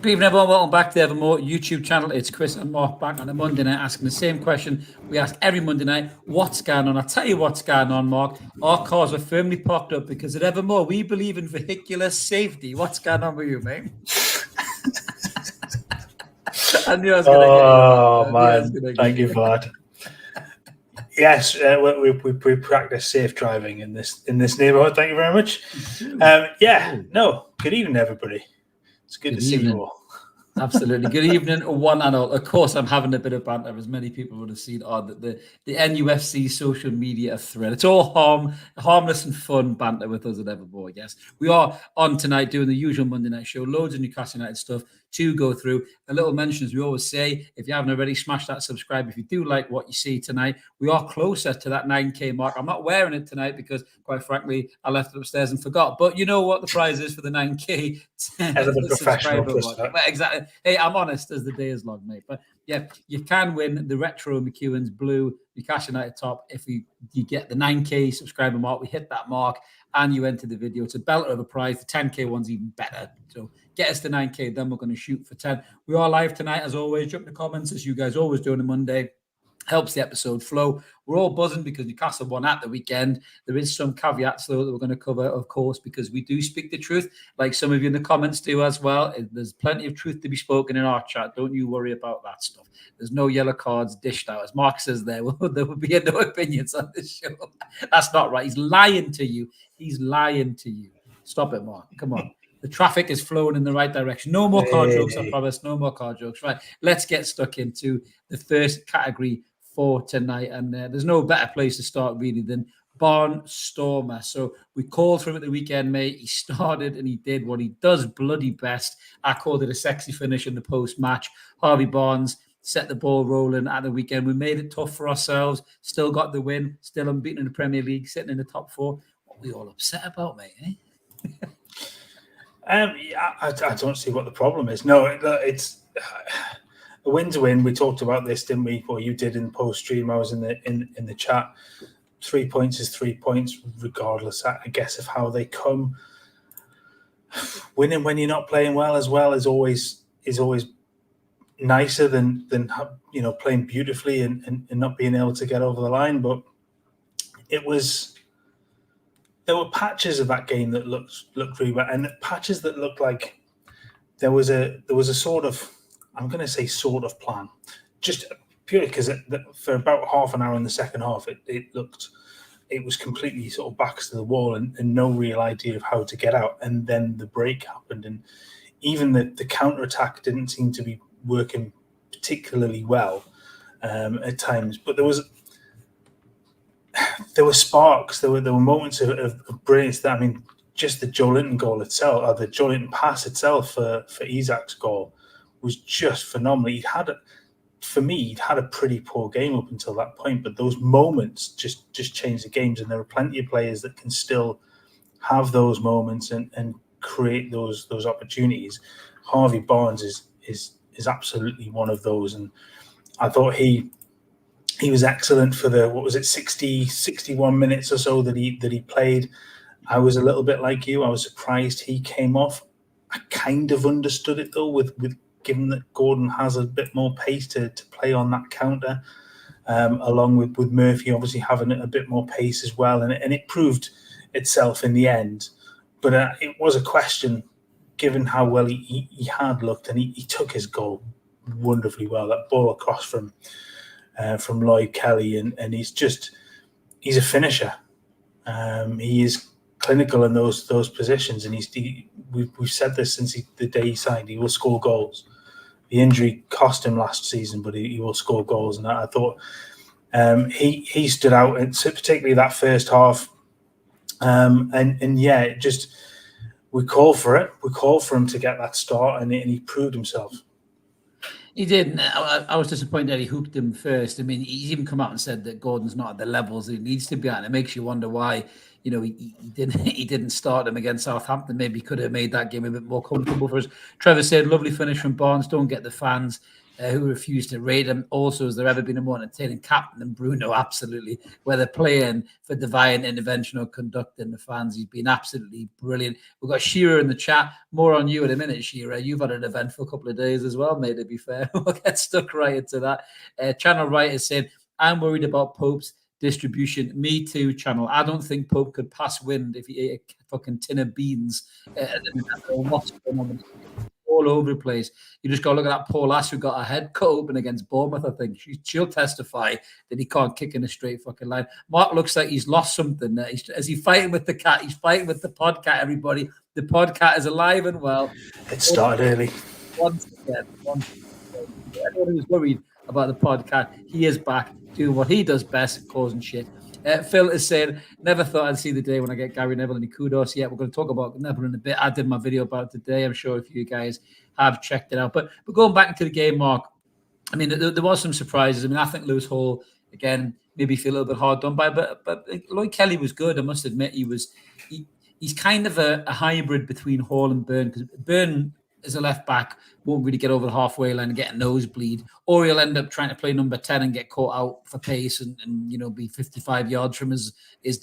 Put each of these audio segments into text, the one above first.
Good evening, everyone. Welcome back to the Evermore YouTube channel. It's Chris and Mark back on a Monday night asking the same question we ask every Monday night. What's going on? I'll tell you what's going on, Mark. Our cars are firmly parked up because at Evermore, we believe in vehicular safety. What's going on with you, mate? I knew I was going to get you. Oh, man. Thank you for that. Yes, we practice safe driving in this neighbourhood. Thank you very much. Good evening, everybody. It's good to see you all. Absolutely. Good evening, one and all. Of course, I'm having a bit of banter, as many people would have seen on the NUFC social media thread. It's all harmless and fun banter with us at Evermore, yes. We are on tonight doing the usual Monday night show, loads of Newcastle United stuff to go through. A little mention, as we always say, if you haven't already, smash that subscribe. If you do like what you see tonight, we are closer to that 9K mark. I'm not wearing it tonight because, quite frankly, I left it upstairs and forgot. But you know what the prize is for the 9K? As a professional. Well, exactly. Hey, I'm honest as the day is long, mate. But yeah, you can win the Retro McEwen's blue Newcastle United top if you get the 9K subscriber mark. We hit that mark and you enter the video. It's a belter of a prize. The 10K one's even better. So get us to 9K, then we're going to shoot for 10. We are live tonight, as always. Drop the comments, as you guys always do on a Monday. Helps the episode flow. We're all buzzing because Newcastle won at the weekend. There is some caveats, though, that we're going to cover, of course, because we do speak the truth, like some of you in the comments do as well. There's plenty of truth to be spoken in our chat. Don't you worry about that stuff. There's no yellow cards dished out. As Mark says there will be no opinions on this show. That's not right. He's lying to you. He's lying to you. Stop it, Mark. Come on. The traffic is flowing in the right direction. No more car jokes, I promise. No more car jokes. Right. Let's get stuck into the first category for tonight. And there's no better place to start, really, than Barnstormer. So we called for him at the weekend, mate. He started and he did what he does bloody best. I called it a sexy finish in the post-match. Harvey Barnes set the ball rolling at the weekend. We made it tough for ourselves. Still got the win. Still unbeaten in the Premier League, sitting in the top 4. What are we all upset about, mate? Eh? I don't see what the problem is. No, it's a win's a win. We talked about this, didn't we? Or you did in the post stream. I was in the chat. 3 points is 3 points, regardless, I guess, of how they come. Winning when you're not playing well is always nicer than playing beautifully and not being able to get over the line. But there were patches of that game that looked really well, and patches that looked like there was a sort of, I'm going to say sort of plan, just purely because for about half an hour in the second half, it was completely sort of backs to the wall and no real idea of how to get out. And then the break happened, and even the counter-attack didn't seem to be working particularly well at times. But there were sparks, there were moments of brilliance. That, I mean, just the Joe Linton goal itself, or the Joe Linton pass itself for Isak's goal was just phenomenal. He'd had a pretty poor game up until that point, but those moments just changed the games. And there are plenty of players that can still have those moments and create those opportunities. Harvey Barnes is absolutely one of those, and I thought he was excellent for the 61 minutes or so that he played. I was a little bit like you. I was surprised he came off. I kind of understood it though, with given that Gordon has a bit more pace to play on that counter, along with Murphy obviously having a bit more pace as well, and it proved itself in the end. But it was a question, given how well he had looked, and he took his goal wonderfully well. That ball across from Lloyd Kelly, and he's a finisher. He is clinical in those positions, and we've said this since the day he signed. He will score goals. The injury cost him last season, but he will score goals, and I thought he stood out, and particularly that first half. We call for it. We call for him to get that start, and he proved himself. He did. I was disappointed that he hooked him first. I mean, he's even come out and said that Gordon's not at the levels he needs to be at. And it makes you wonder why, he didn't start him against Southampton. Maybe he could have made that game a bit more comfortable for us. Trevor said, lovely finish from Barnes. Don't get the fans who refused to rate him. Also, has there ever been a more entertaining captain than Bruno? Absolutely. Whether playing for divine intervention or conducting the fans, he's been absolutely brilliant. We've got Shearer in the chat. More on you in a minute, Shearer. You've had an eventful couple of days as well, mate, to be fair. We'll get stuck right into that. Channel Right is saying, I'm worried about Pope's distribution. Me too, Channel. I don't think Pope could pass wind if he ate a fucking tin of beans. All over the place. You just got to look at that poor lass who got her head cut open against Bournemouth. I think she'll testify that he can't kick in a straight fucking line. Mark looks like he's lost something. Is he fighting with the cat? He's fighting with the podcat, everybody. The podcat is alive and well. It started early. Once again. Everyone who's worried about the podcat, he is back doing what he does best, causing shit. Phil is saying, never thought I'd see the day when I get Gary Neville any kudos. Yeah, we're going to talk about Neville in a bit. I did my video about it today. I'm sure if you guys have checked it out. But going back into the game, Mark, I mean, there was some surprises. I mean, I think Lewis Hall, again, maybe feel a little bit hard done by, but Lloyd Kelly was good. I must admit, he's kind of a hybrid between Hall and Byrne, because Byrne as a left back won't really get over the halfway line and get a nosebleed, or he'll end up trying to play number 10 and get caught out for pace and be 55 yards from his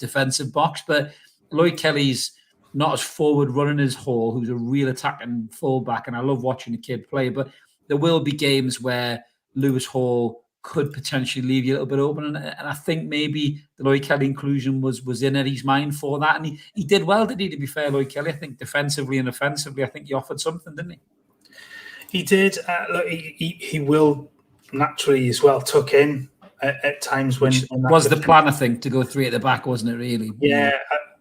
defensive box. But Lloyd Kelly's not as forward running as Hall, who's a real attacking fullback, and I love watching the kid play. But there will be games where Lewis Hall could potentially leave you a little bit open, and I think maybe the Lloyd Kelly inclusion was in Eddie's mind for that, and he did well, did he? To be fair, Lloyd Kelly, I think defensively and offensively, I think he offered something, didn't he? He did. Look, he will naturally as well tuck in at times when was the plan, I think, to go three at the back, wasn't it? Really? Yeah,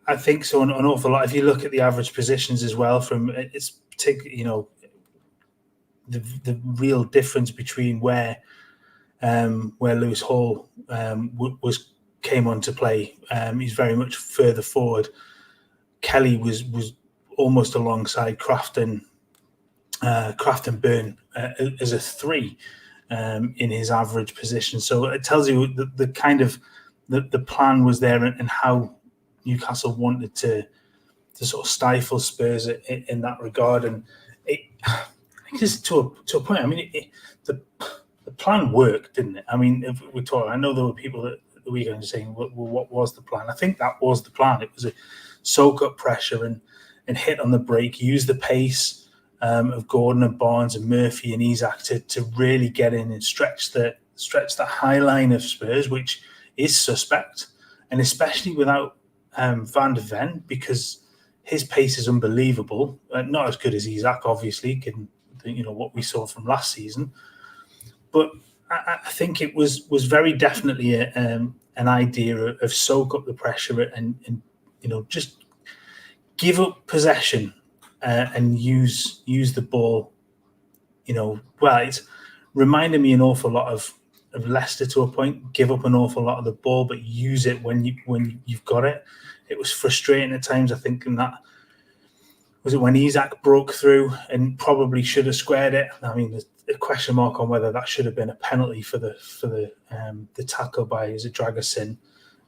I think so. An awful lot. If you look at the average positions as well, from it's particularly the real difference between where Lewis Hall came on to play. He's very much further forward. Kelly was almost alongside Kraft and Byrne as a 3 in his average position. So it tells you the kind of the plan was there and how Newcastle wanted to sort of stifle Spurs in that regard. And I think it's to a point. I mean, the plan worked, didn't it? I mean, if we talk, I know there were people that the weekend were saying, well, what was the plan? I think that was the plan. It was a soak up pressure and hit on the break, use the pace of Gordon and Barnes and Murphy and Isak to really get in and stretch the high line of Spurs, which is suspect, and especially without Van de Ven, because his pace is unbelievable. Not as good as Isak, obviously, given what we saw from last season. But I think it was very definitely an idea of soak up the pressure and just give up possession and use the ball. Well, it's reminded me an awful lot of Leicester to a point. Give up an awful lot of the ball, but use it when you've got it. It was frustrating at times, I think, and that was it when Isak broke through and probably should have squared it. I mean, there's a question mark on whether that should have been a penalty for the tackle by Dragerson,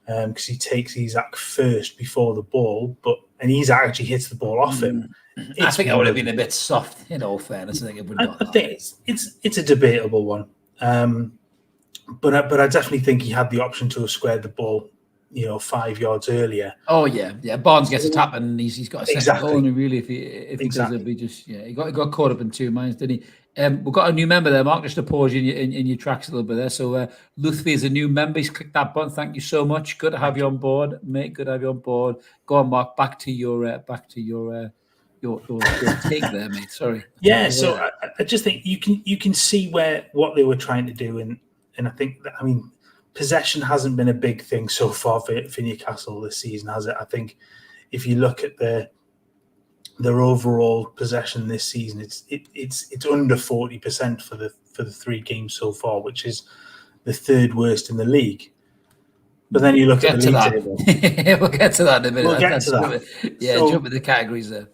because he takes Isak first before the ball, and Isak actually hits the ball off him. I think it would have been a bit soft, in all fairness. I think it would have. I think it's a debatable one, but I definitely think he had the option to have squared the ball, 5 yards earlier. Oh yeah. Barnes gets a tap and he's got a second goal. And really, if he does it, he got caught up in 2 minds, didn't he? We've got a new member there, Mark. Just to pause you in your tracks a little bit there. So Lutfi is a new member. He's clicked that button. Thank you so much. Good to have you on board, mate. Good to have you on board. Go on, Mark. Back to your take there, mate. Sorry. Yeah. So I just think you can see what they were trying to do, and I think that, I mean, possession hasn't been a big thing so far for Newcastle this season, has it? I think if you look at their overall possession this season, it's under 40% for the 3 games so far, which is the 3rd worst in the league. But then you look at the league table. We'll get to that in a minute. We'll get to that. Yeah, so, jump in the categories there.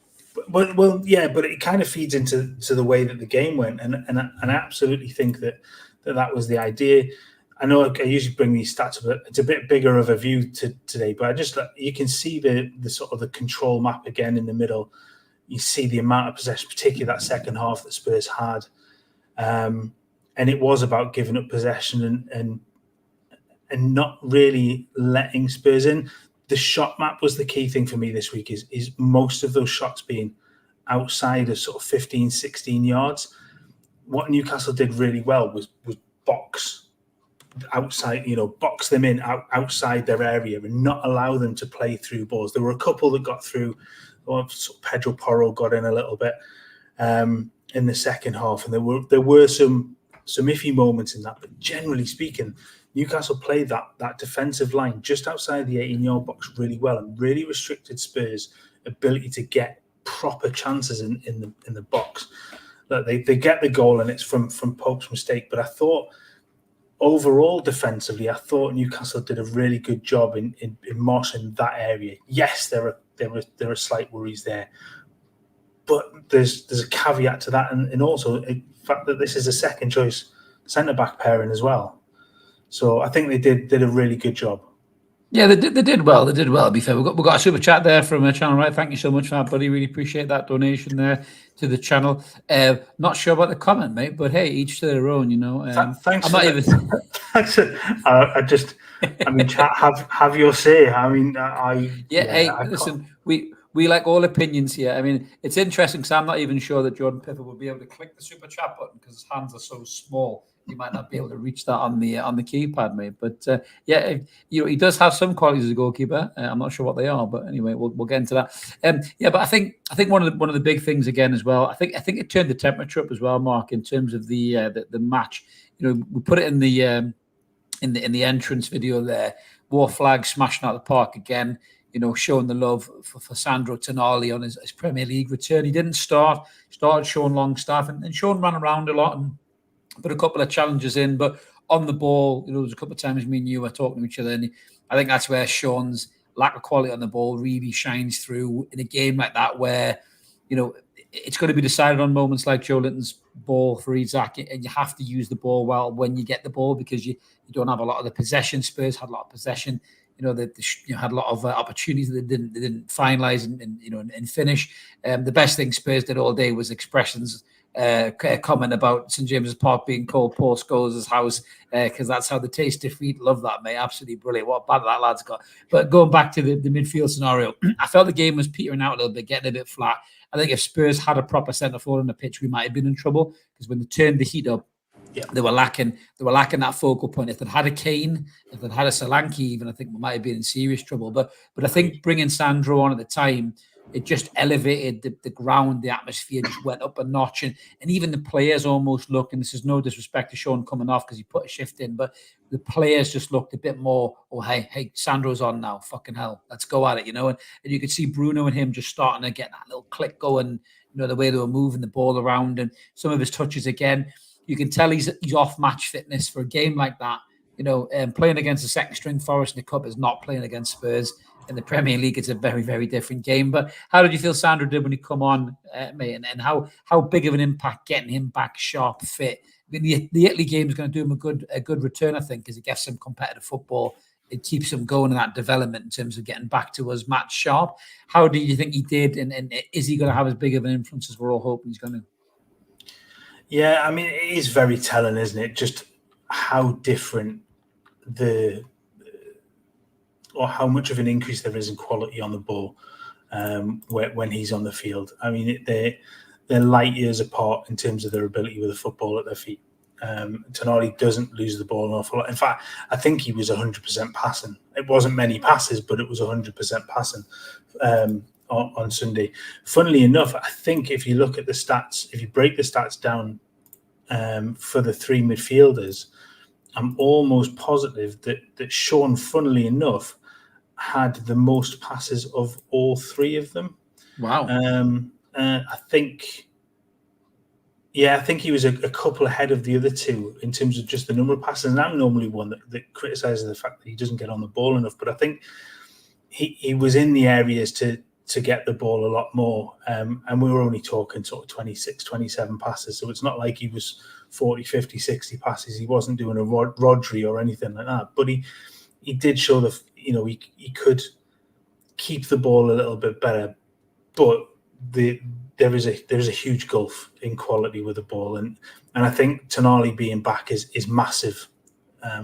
Well, yeah, but it kind of feeds into the way that the game went, and I absolutely think that was the idea. I know I usually bring these stats, but it's a bit bigger of a view today. But you can see the sort of the control map again in the middle. You see the amount of possession, particularly that second half that Spurs had, and it was about giving up possession and not really letting Spurs in. The shot map was the key thing for me this week, is most of those shots being outside of sort of 15, 16 yards. What Newcastle did really well was box outside, box them in outside their area and not allow them to play through balls. There were a couple that got through. Sort of Pedro Porro got in a little bit in the second half, and there were some iffy moments in that. But generally speaking, Newcastle played that defensive line just outside the 18-yard box really well and really restricted Spurs' ability to get proper chances in the box. They get the goal, and it's from Pope's mistake. But I thought overall defensively, I thought Newcastle did a really good job in marshalling that area. Yes, there are slight worries there, but there's a caveat to that, and also the fact that this is a second choice centre back pairing as well. So I think they did a really good job. Yeah, they did well. They did well, to be fair. We've got a super chat there from Channel Right. Thank you so much for that, buddy. Really appreciate that donation there to the channel. Not sure about the comment, mate, but hey, each to their own, Thanks. I'm not even. Chat, have your say. Listen, we like all opinions here. I mean, it's interesting because I'm not even sure that Jordan Pickford will be able to click the super chat button because his hands are so small. He might not be able to reach that on the keypad, mate. But he does have some qualities as a goalkeeper. I'm not sure what they are, but anyway, we'll get into that. But I think one of the big things again as well. I think it turned the temperature up as well, Mark, in terms of the match. We put it in the entrance video there. War flag smashing out the park again. Showing the love for Sandro Tonali on his Premier League return. He didn't start. Started Sean Longstaff, and Sean ran around a lot and put a couple of challenges in, but on the ball, there was a couple of times me and you were talking to each other, and I think that's where Sean's lack of quality on the ball really shines through in a game like that, where it's going to be decided on moments like Joe Linton's ball for Isak, and you have to use the ball well when you get the ball because you don't have a lot of the possession. Spurs had a lot of possession. They had a lot of opportunities that they didn't finalize and finish. The best thing Spurs did all day was expressions. Comment about St James's Park being called Paul Scholes' house because that's how they taste defeat. Love that, mate. Absolutely brilliant. What bad that lad's got. But going back to the midfield scenario, I felt the game was petering out a little bit, getting a bit flat. I think if Spurs had a proper centre forward on the pitch, we might have been in trouble because when they turned the heat up, they were lacking that focal point. If they'd had a Kane, if they'd had a Solanke, even I think we might have been in serious trouble. But I think bringing Sandro on at the time, it just elevated the ground, the atmosphere just went up a notch. And even the players almost looked, and this is no disrespect to Sean coming off because he put a shift in, but the players just looked a bit more, hey, Sandro's on now, fucking hell, let's go at it, And you could see Bruno and him just starting to get that little click going, the way they were moving the ball around and some of his touches again. You can tell he's off match fitness for a game like that. Playing against a second string Forest in the Cup is not playing against Spurs. In the Premier League, it's a very, very different game. But how did you feel Sandro did when he come on, mate? And how big of an impact getting him back sharp, fit? I mean, the Italy game is going to do him a good return, I think, because it gets him competitive football. It keeps him going in that development in terms of getting back to us match sharp. How do you think he did? And is he going to have as big of an influence as we're all hoping he's going to? Yeah, I mean, it is very telling, isn't it? Just how different or how much of an increase there is in quality on the ball when he's on the field. I mean, they're light years apart in terms of their ability with the football at their feet. Tonali doesn't lose the ball an awful lot. In fact, I think he was 100% passing. It wasn't many passes, but it was 100% passing on Sunday. Funnily enough, I think if you look at the stats, if you break the stats down for the three midfielders, I'm almost positive that Sean, funnily enough, had the most passes of all three of them. Wow. I think he was a couple ahead of the other two in terms of just the number of passes. And I'm normally one that criticises the fact that he doesn't get on the ball enough. But I think he was in the areas to get the ball a lot more. And we were only talking sort of 26, 27 passes. So it's not like he was 40, 50, 60 passes. He wasn't doing a Rodri or anything like that. But he did show he could keep the ball a little bit better. But there is a huge gulf in quality with the ball, and I think Tonali being back is massive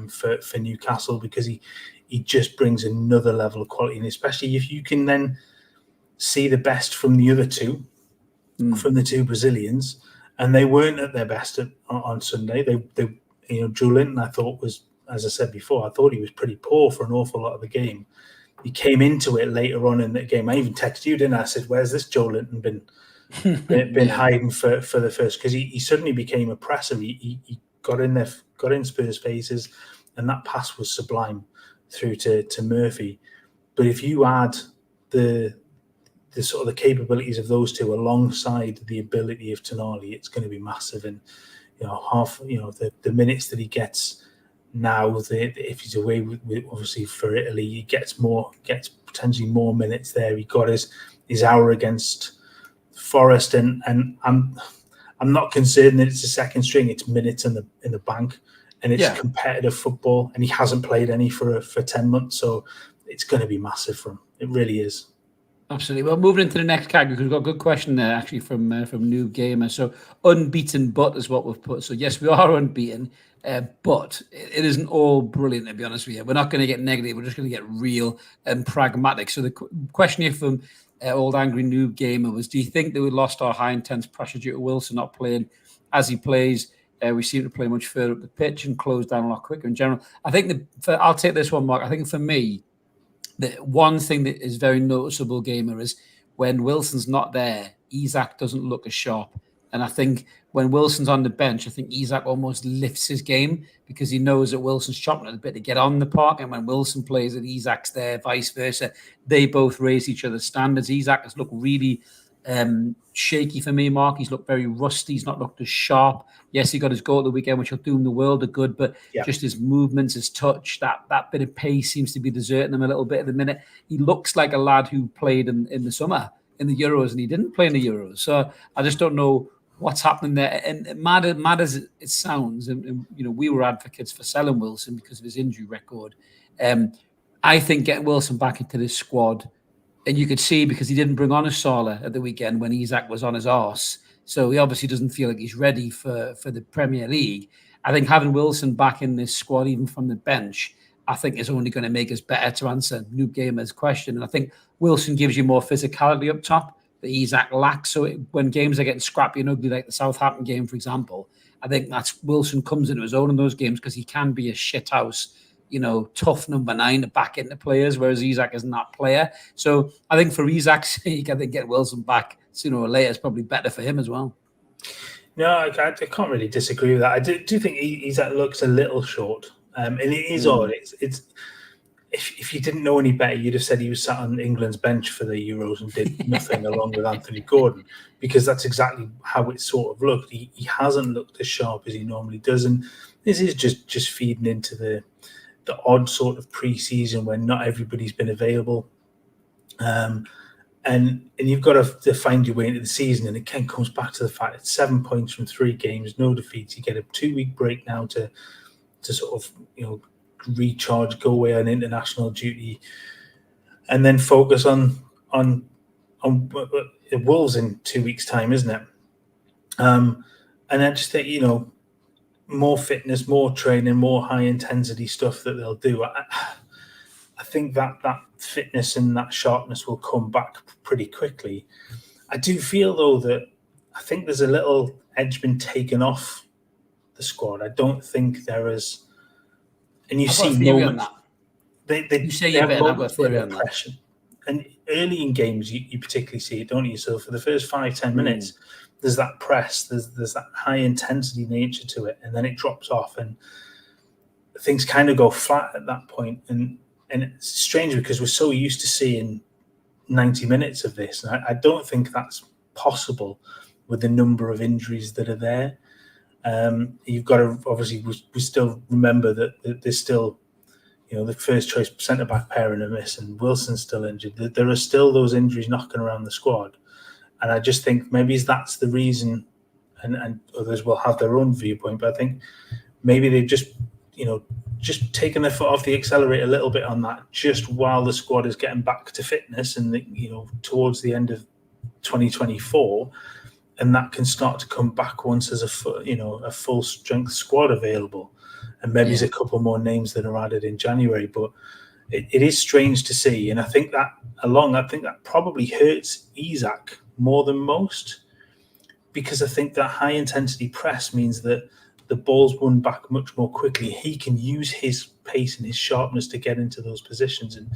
for Newcastle, because he just brings another level of quality, and especially if you can then see the best from the other two, from the two Brazilians, and they weren't at their best on Sunday. They Joe Linton, I thought, was, as I said before, I thought he was pretty poor for an awful lot of the game. He came into it later on in the game. I even texted you, didn't I? I said, "Where's this Joe Linton been hiding for the first?" Because he suddenly became oppressive. He got in there, got in Spurs' faces, and that pass was sublime through to Murphy. But if you add the sort of the capabilities of those two alongside the ability of Tonali, it's going to be massive. And the minutes that he gets now, if he's away with obviously for Italy, he gets potentially more minutes there. He got his hour against Forest, and I'm not concerned that it's a second string. It's minutes in the bank, and it's competitive football, and he hasn't played any for 10 months, so it's going to be massive for him. It really is. Absolutely. Well, moving into the next category, because we've got a good question there actually from New Gamer. So unbeaten but is what we've put. So yes, we are unbeaten, but it isn't all brilliant, to be honest with you. We're not going to get negative. We're just going to get real and pragmatic. So the question here from old angry New Gamer was, do you think that we lost our high intense pressure due to Wilson not playing as he plays? We seem to play much further up the pitch and close down a lot quicker in general. I think I'll take this one, Mark. I think for me, the one thing that is very noticeable, Gamer, is when Wilson's not there, Isak doesn't look as sharp. And I think when Wilson's on the bench, I think Isak almost lifts his game, because he knows that Wilson's chopping at a bit to get on the park. And when Wilson plays and Isak's there, vice versa, they both raise each other's standards. Isak has looked really shaky for me, Mark. He's looked very rusty. He's not looked as sharp. Yes, he got his goal at the weekend, which will do him the world of good, but just his movements, his touch, that bit of pace seems to be deserting him a little bit at the minute. He looks like a lad who played in the summer in the Euros, and he didn't play in the Euros. So I just don't know what's happening there. And mad as it sounds, and we were advocates for selling Wilson because of his injury record. I think getting Wilson back into this squad, and you could see, because he didn't bring on a Salah at the weekend when Isak was on his arse, so he obviously doesn't feel like he's ready for the Premier League. I think having Wilson back in this squad, even from the bench, I think is only going to make us better, to answer New Gamer's question. And I think Wilson gives you more physicality up top that Isak lacks. So when games are getting scrappy and ugly, like the Southampton game, for example, I think that's Wilson comes into his own in those games, because he can be a shithouse, tough number 9 to back into players, whereas Isak isn't that player. So I think for Isak's sake, I think get Wilson back sooner or later is probably better for him as well. No, I can't really disagree with that. I do think Isak looks a little short, and it is odd. It's if you didn't know any better, you'd have said he was sat on England's bench for the Euros and did nothing along with Anthony Gordon, because that's exactly how it sort of looked. He hasn't looked as sharp as he normally does, and this is just feeding into the odd sort of pre-season when not everybody's been available, and you've got to find your way into the season. And it again comes back to the fact it's 7 points from 3 games, no defeats. You get a 2-week break now to sort of recharge, go away on international duty, and then focus on Wolves in 2 weeks' time, isn't it? And I just think more fitness, more training, more high intensity stuff that they'll do. I think that fitness and that sharpness will come back pretty quickly. I do feel, though, that I think there's a little edge been taken off the squad. I don't think there is, and you see moments. You say you're better. I've got a theory on that. And early in games, you particularly see it, don't you? So for the first 5-10 minutes, there's that press, there's that high intensity nature to it, and then it drops off, and things kind of go flat at that point. And it's strange because we're so used to seeing 90 minutes of this, and I don't think that's possible with the number of injuries that are there. You've got to obviously we still remember that there's still the first choice centre back pairing are missing. Wilson's still injured. There are still those injuries knocking around the squad. And I just think maybe that's the reason, and others will have their own viewpoint, but I think maybe they've just taken their foot off the accelerator a little bit on that, just while the squad is getting back to fitness, and towards the end of 2024, and that can start to come back once there's a full strength squad available, and maybe there's a couple more names that are added in January. But it is strange to see, and I think that probably hurts Isak more than most, because I think that high intensity press means that the ball's won back much more quickly. He can use his pace and his sharpness to get into those positions. And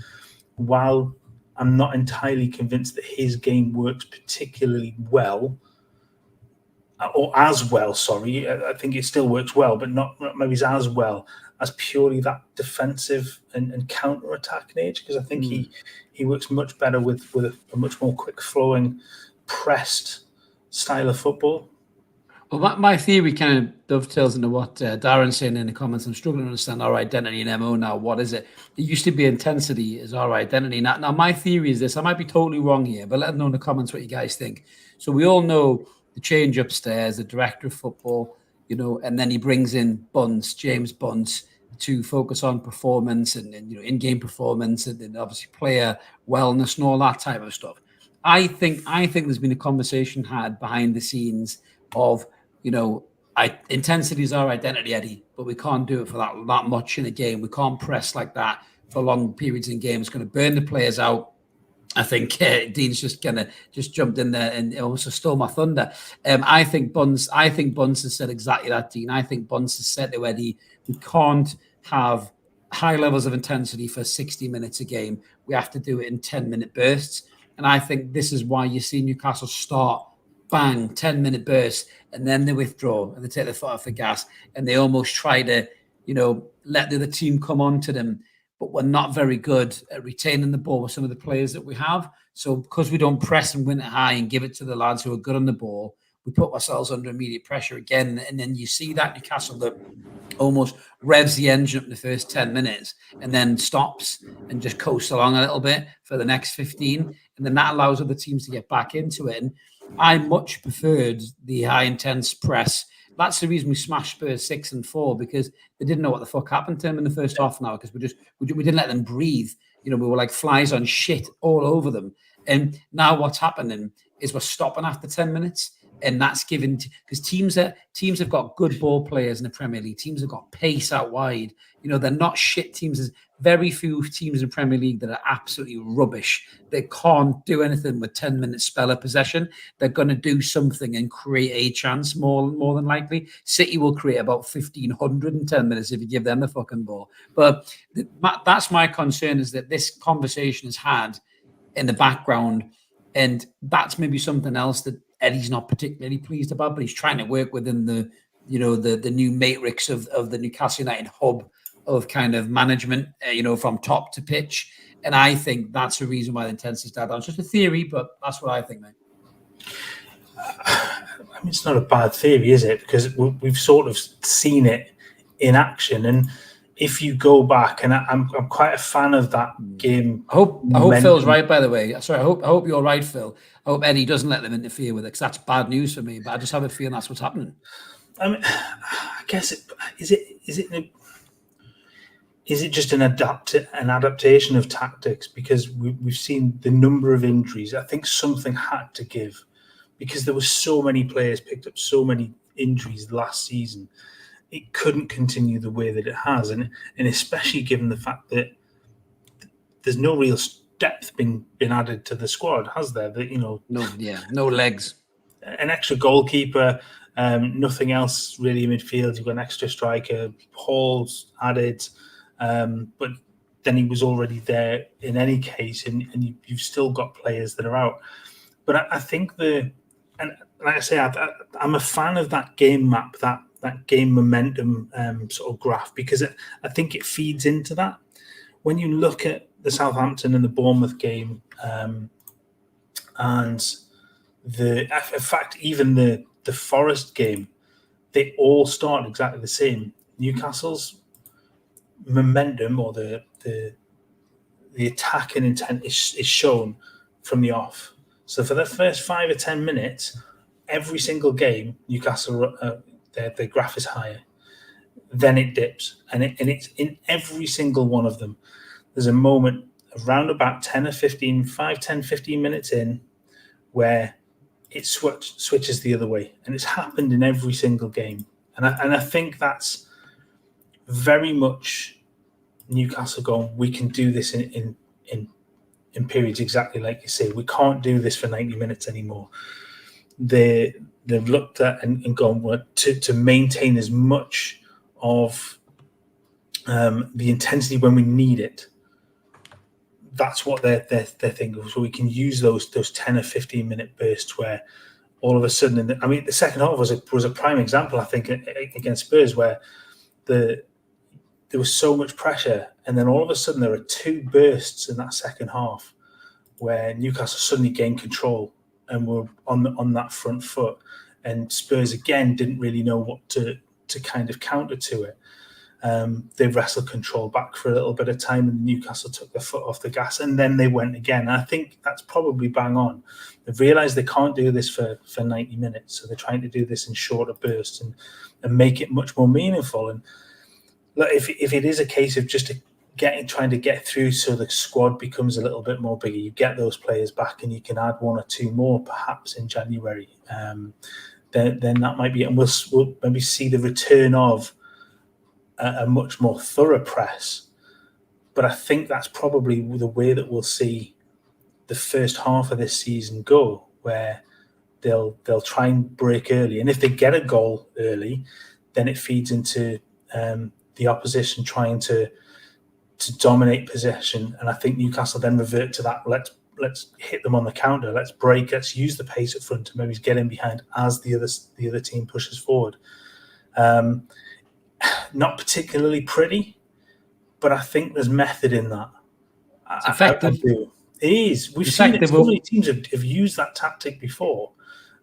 while I'm not entirely convinced that his game works particularly well, or as well, sorry, I think it still works well, but not maybe as well as purely that defensive and counter-attack nature, because I think he works much better with a much more quick-flowing, pressed style of football. Well, my theory kind of dovetails into what Darren's saying in the comments. I'm struggling to understand our identity and MO now. What is it? It used to be intensity is our identity. Now, my theory is this. I might be totally wrong here, but let them know in the comments what you guys think. So we all know the change upstairs, the director of football, and then he brings in James Bunce, to focus on performance and in-game performance and obviously player wellness and all that type of stuff. I think there's been a conversation had behind the scenes of, intensity is our identity, Eddie, but we can't do it for that much in a game. We can't press like that for long periods in games. It's going to burn the players out. I think Dean's just jumped in there and also stole my thunder. I think Bunce has said exactly that, Dean. I think Bunce has said to Eddie, we can't have high levels of intensity for 60 minutes a game. We have to do it in 10-minute bursts. And I think this is why you see Newcastle start, bang, 10-minute bursts, and then they withdraw and they take their foot off the gas and they almost try to, let the other team come on to them. But we're not very good at retaining the ball with some of the players that we have. So because we don't press and win it high and give it to the lads who are good on the ball, we put ourselves under immediate pressure again. And then you see that Newcastle that almost revs the engine up in the first 10 minutes and then stops and just coasts along a little bit for the next 15. And then that allows other teams to get back into it. And I much preferred the high intense press. That's the reason we smashed Spurs 6-4, because they didn't know what the fuck happened to them in the first half an hour, because we didn't let them breathe. We were like flies on shit all over them. And now what's happening is we're stopping after 10 minutes. And that's given because teams have got good ball players in the Premier League. Teams have got pace out wide. They're not shit teams. There's very few teams in the Premier League that are absolutely rubbish. They can't do anything with 10-minute spell of possession. They're going to do something and create a chance more than likely. City will create about 1,500 in 10 minutes if you give them the fucking ball. But that's my concern, is that this conversation is had in the background, and that's maybe something else that Eddie's not particularly pleased about, but he's trying to work within the new matrix of the Newcastle United hub of kind of management, from top to pitch. And I think that's the reason why the intensity is down. It's just a theory, but that's what I think, mate. I mean, it's not a bad theory, is it? Because we've sort of seen it in action. And if you go back, and I'm quite a fan of that game. I hope Phil's right, by the way. Sorry, I hope you're right, Phil. I hope Eddie doesn't let them interfere with it, because that's bad news for me. But I just have a feeling that's what's happening. I mean, I guess is it just an adaptation of tactics? Because we've seen the number of injuries. I think something had to give, because there were so many players picked up so many injuries last season. It couldn't continue the way that it has, and especially given the fact that there's no real depth been added to the squad, has there? That no legs, an extra goalkeeper, nothing else really in midfield. You've got an extra striker, Hall's added, but then he was already there in any case, and you've still got players that are out. But I think and like I say, I'm a fan of that game map, that game momentum sort of graph, because I think it feeds into that. When you look at the Southampton and the Bournemouth game, and in fact, even the Forest game, they all start exactly the same. Newcastle's momentum, or the attack and intent, is shown from the off. So for the first 5 or 10 minutes, every single game, Newcastle, their graph is higher. Then it dips, and it's in every single one of them. There's a moment around about 10 or 15 minutes in, where it switches the other way, and it's happened in every single game. And I think that's very much Newcastle going, we can do this in periods exactly like you say. We can't do this for 90 minutes anymore. They've looked at and gone, well, to maintain as much of the intensity when we need it. That's what they're thinking. So we can use those 10 or 15 minute bursts where all of a sudden, the second half was a prime example, I think, against Spurs, where there was so much pressure, and then all of a sudden there were 2 bursts in that second half where Newcastle suddenly gained control and were on that front foot, and Spurs again didn't really know what to kind of counter to it. They wrestled control back for a little bit of time, and Newcastle took their foot off the gas, and then they went again. And I think that's probably bang on. They've realised they can't do this for 90 minutes, so they're trying to do this in shorter bursts and make it much more meaningful. And look, if it is a case of just trying to get through so the squad becomes a little bit more bigger, you get those players back and you can add 1 or 2 more perhaps in January, then that might be it. And we'll maybe see the return of a much more thorough press. But I think that's probably the way that we'll see the first half of this season go, where they'll try and break early, and if they get a goal early, then it feeds into the opposition trying to dominate possession. And I think Newcastle then revert to that. Let's hit them on the counter. Let's break. Let's use the pace up front to maybe get in behind as the other team pushes forward. Not particularly pretty, but I think there's method in that. It's effective. I do. It is. We've seen it. So many teams have used that tactic before,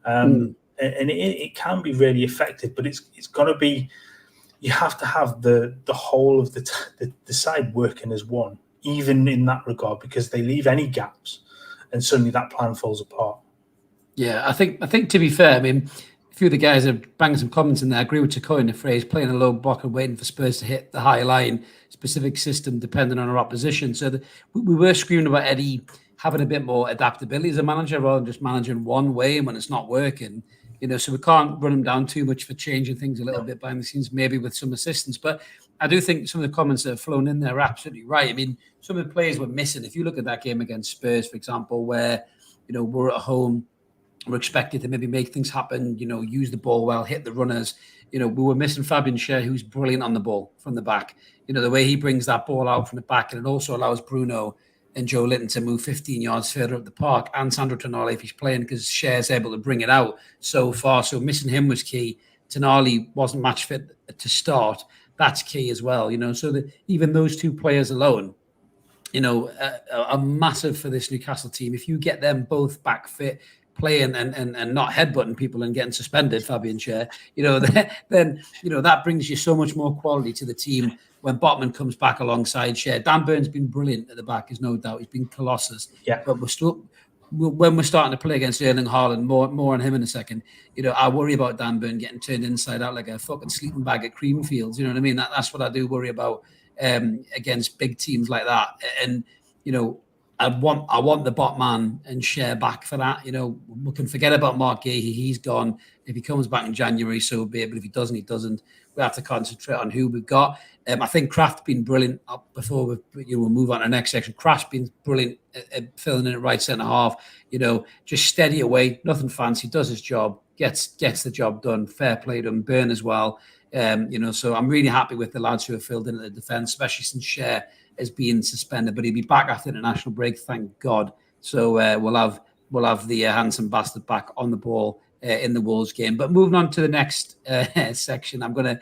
and it can be really effective. But it's got to be. You have to have the whole of the side working as one, even in that regard, because they leave any gaps, and suddenly that plan falls apart. Yeah, I think to be fair, a few of the guys have banged some comments in there. I agree with Chakoi in the phrase, playing a low block and waiting for Spurs to hit the high line, specific system depending on our opposition. So we were screaming about Eddie having a bit more adaptability as a manager rather than just managing one way, and when it's not working, so we can't run him down too much for changing things a little bit behind the scenes, maybe with some assistance. But I do think some of the comments that have flown in there are absolutely right. Some of the players were missing. If you look at that game against Spurs, for example, where, we're at home, we're expected to maybe make things happen, use the ball well, hit the runners. We were missing Fabian Schär, who's brilliant on the ball from the back. The way he brings that ball out from the back, and it also allows Bruno and Joe Linton to move 15 yards further up the park, and Sandro Tonali if he's playing, because Schär's able to bring it out so far. So missing him was key. Tonali wasn't match fit to start. That's key as well. So that even those 2 players alone, are massive for this Newcastle team. If you get them both back fit, playing and not headbutting people and getting suspended, Fabian Schär, then that brings you so much more quality to the team when Botman comes back alongside Schär. Dan Burn's been brilliant at the back, there's no doubt. He's been colossus. Yeah. But when we're starting to play against Erling Haaland, more on him in a second, I worry about Dan Burn getting turned inside out like a fucking sleeping bag at Creamfields. You know what I mean? That's what I do worry about against big teams like that. And, I want the Botman and Schär back for that. We can forget about Mark Gahey. He's gone. If he comes back in January, so be it. But if he doesn't, he doesn't. We have to concentrate on who we've got. I think Kraft's been brilliant. Before we'll move on to the next section. Kraft's been brilliant at filling in at right centre half. Just steady away, nothing fancy. Does his job, gets the job done. Fair play to him. Burn as well. So I'm really happy with the lads who have filled in at the defence, especially since Schär is being suspended, but he'll be back after the international break, thank God. So we'll have the handsome bastard back on the ball in the Wolves game. But moving on to the next section, I'm gonna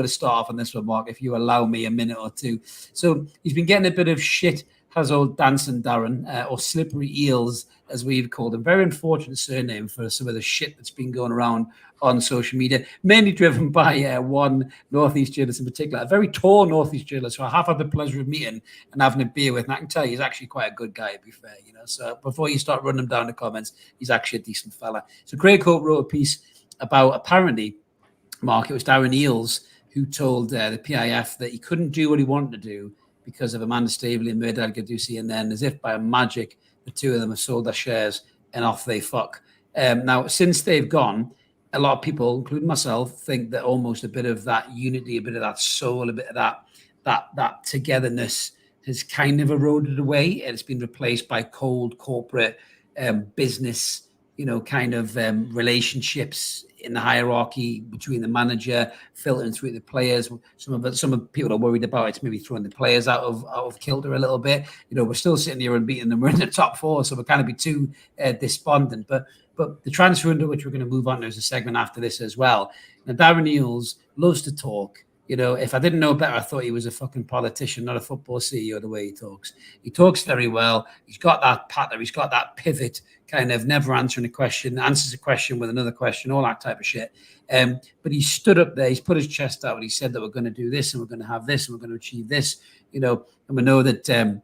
start off on this one, Mark, if you allow me a minute or two. So he's been getting a bit of shit, has old Dancing Darren, or Slippery Eales, as we've called him. Very unfortunate surname for some of the shit that's been going around on social media, mainly driven by one Northeast journalist in particular, a very tall Northeast journalist who I have had the pleasure of meeting and having a beer with. And I can tell you, he's actually quite a good guy, to be fair. So before you start running him down the comments, he's actually a decent fella. So Craig Hope wrote a piece about, apparently, Mark, it was Darren Eales who told the PIF that he couldn't do what he wanted to do because of Amanda Staveley and Mehrdad Ghedussi, and then as if by magic, the 2 of them have sold their shares and off they fuck. Now, since they've gone, a lot of people, including myself, think that almost a bit of that unity, a bit of that soul, a bit of that togetherness has kind of eroded away, and it's been replaced by cold corporate business, kind of relationships in the hierarchy between the manager, filtering through the players. Some people are worried about it's maybe throwing the players out of kilter a little bit. We're still sitting here unbeaten and we're in the top 4, so we're kind of be too despondent. But the transfer window, which we're going to move on to, is a segment after this as well. Now, Darren Eales loves to talk. If I didn't know better, I thought he was a fucking politician, not a football CEO, the way he talks. He talks very well. He's got that patter. He's got that pivot, kind of never answering a question, answers a question with another question, all that type of shit. But he stood up there. He's put his chest out and he said that we're going to do this and we're going to have this and we're going to achieve this, and we know that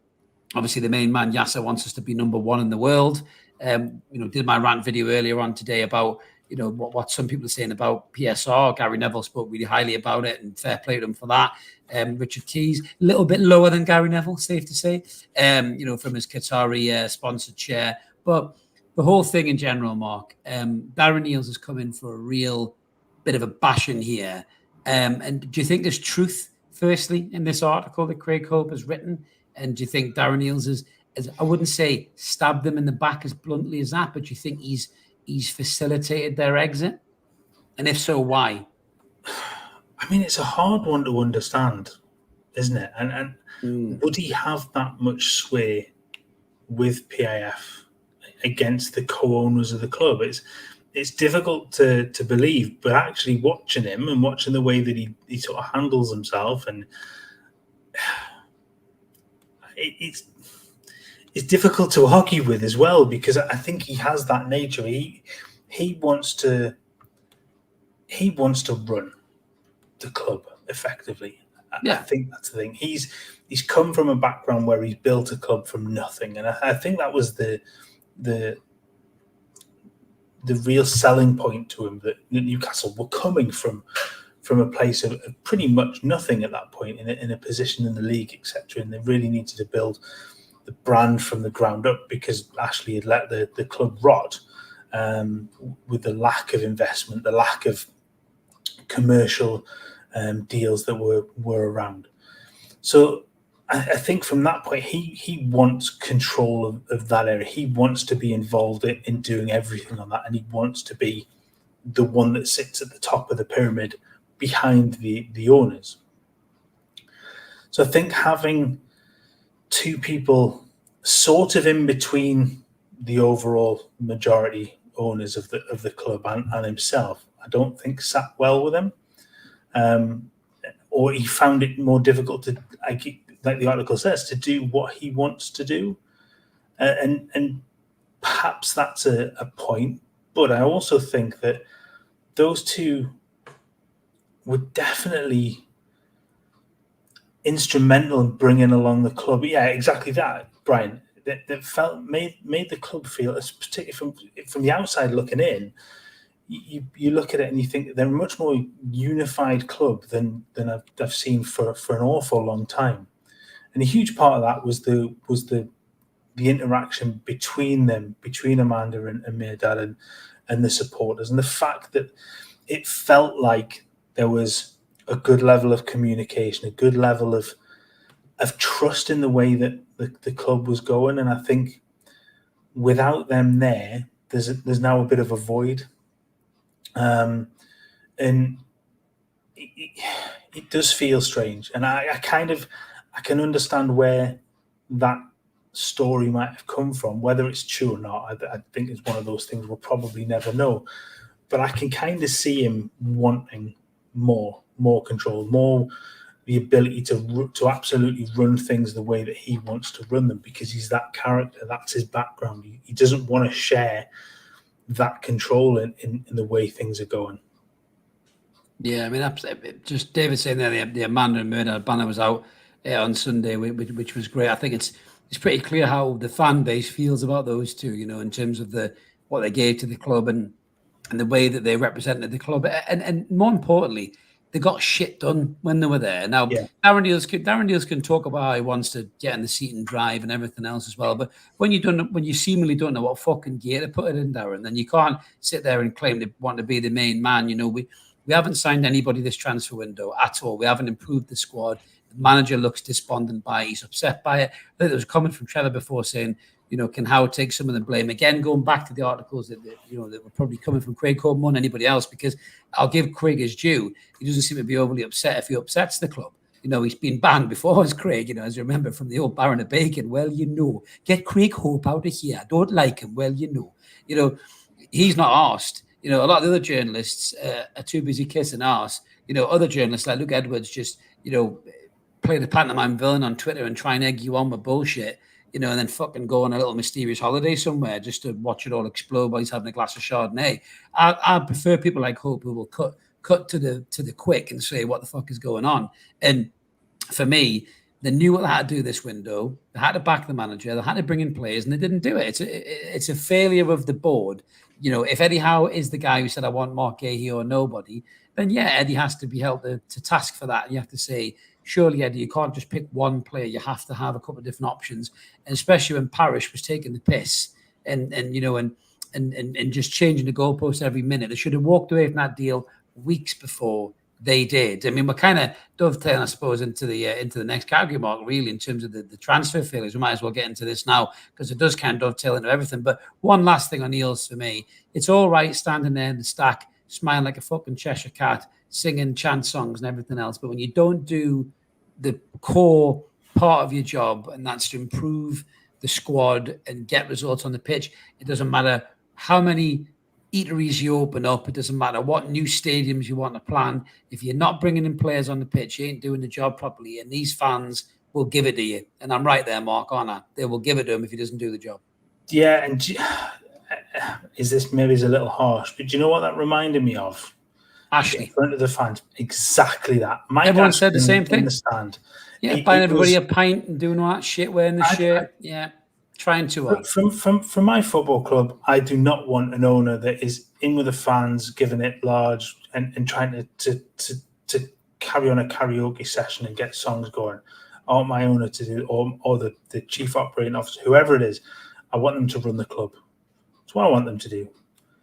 obviously the main man, Yasser, wants us to be number 1 in the world. Did my rant video earlier on today about what some people are saying about PSR. Gary Neville spoke really highly about it, and fair play to him for that. Richard Keys, a little bit lower than Gary Neville, safe to say, from his Qatari sponsored chair. But the whole thing in general, Mark, Darren Eales has come in for a real bit of a bashing here. And do you think there's truth, firstly, in this article that Craig Hope has written? And do you think Darren Eales is, I wouldn't say stabbed them in the back as bluntly as that, but do you think he's facilitated their exit? And if so, why? I mean, it's a hard one to understand, isn't it? And would he have that much sway with PIF against the co-owners of the club? It's difficult to believe, but actually watching him and watching the way that he sort of handles himself, and it's difficult to argue with as well, because I think he has that nature. He wants to run the club effectively. Yeah. I think that's the thing. He's come from a background where he's built a club from nothing, and I think that was the real selling point to him, that Newcastle were coming from a place of pretty much nothing at that point, in a position in the league, etc. And they really needed to build the brand from the ground up, because Ashley had let the club rot with the lack of investment, the lack of commercial deals that were around. So I think from that point, he wants control of that area. He wants to be involved in doing everything on that, and he wants to be the one that sits at the top of the pyramid behind the owners. So I think having two people sort of in between the overall majority owners of the club and himself, I don't think sat well with him, or he found it more difficult to, like the article says, to do what he wants to do, and perhaps that's a point. But I also think that those two were definitely instrumental in bringing along the club. Yeah, exactly that, Brian. That made the club feel, particularly from the outside looking in, you look at it and you think they're a much more unified club than I've seen for an awful long time. And a huge part of that was the interaction between them, between Amanda and Mirdad and the supporters, and the fact that it felt like there was a good level of communication, a good level of trust in the way that the club was going. And I think without them there, there's now a bit of a void. And it does feel strange. And I can understand where that story might have come from. Whether it's true or not, I think it's one of those things we'll probably never know. But I can kind of see him wanting more control, more the ability to absolutely run things the way that he wants to run them, because he's that character. That's his background. He doesn't want to share that control in the way things are going. Yeah, I mean, just David saying there, the Amanda and Murdoch banner was out on Sunday, which was great. I think it's pretty clear how the fan base feels about those two, in terms of what they gave to the club and the way that they represented the club. And more importantly, they got shit done when they were there. Now, Yeah. Darren Eales can talk about how he wants to get in the seat and drive and everything else as well. But when you seemingly don't know what fucking gear to put it in, Darren, then you can't sit there and claim to want to be the main man. You know, we haven't signed anybody this transfer window at all. We haven't improved the squad. The manager looks despondent by it. He's upset by it. I think there was a comment from Trevor before saying, you know, can Howard take some of the blame? Again, going back to the articles that were probably coming from Craig Hope more than anybody else, because I'll give Craig his due. He doesn't seem to be overly upset if he upsets the club. You know, he's been banned before as Craig, you know, as you remember from the old Baron of Bacon. Well, you know, get Craig Hope out of here. I don't like him. Well, you know. You know, he's not arsed. You know, a lot of the other journalists are too busy kissing arse. You know, other journalists like Luke Edwards just, you know, play the pantomime villain on Twitter and try and egg you on with bullshit. You know, and then fucking go on a little mysterious holiday somewhere just to watch it all explode while he's having a glass of Chardonnay. I prefer people like Hope who will cut to the quick and say what the fuck is going on. And for me, they knew what they had to do this window. They had to back the manager. They had to bring in players, and they didn't do it. It's a failure of the board. You know, if Eddie Howe is the guy who said I want Mark Gahey or nobody, then yeah, Eddie has to be held to task for that. And you have to say, surely, Eddie, you can't just pick one player. You have to have a couple of different options, and especially when Parish was taking the piss and just changing the goalposts every minute. They should have walked away from that deal weeks before they did. I mean, we're kind of dovetailing, I suppose, into the next category, Mark, really, in terms of the transfer failures. We might as well get into this now because it does kind of dovetail into everything. But one last thing on Eales for me. It's all right standing there in the stack, smiling like a fucking Cheshire cat, singing chant songs and everything else. But when you don't do the core part of your job, and that's to improve the squad and get results on the pitch, it doesn't matter how many eateries you open up. It doesn't matter what new stadiums you want to plan. If you're not bringing in players on the pitch, you ain't doing the job properly. And these fans will give it to you. And I'm right there, Mark, aren't I? They will give it to him if he doesn't do the job. Yeah, and is this maybe a little harsh, but do you know what that reminded me of? Ashley. In front of the fans. Exactly that. Everyone said the same thing. In the stand. Yeah, buying everybody a pint and doing all that shit, wearing the shirt. Yeah. Trying to from my football club, I do not want an owner that is in with the fans, giving it large and trying to carry on a karaoke session and get songs going. I want my owner to do, or the chief operating officer, whoever it is. I want them to run the club. That's what I want them to do.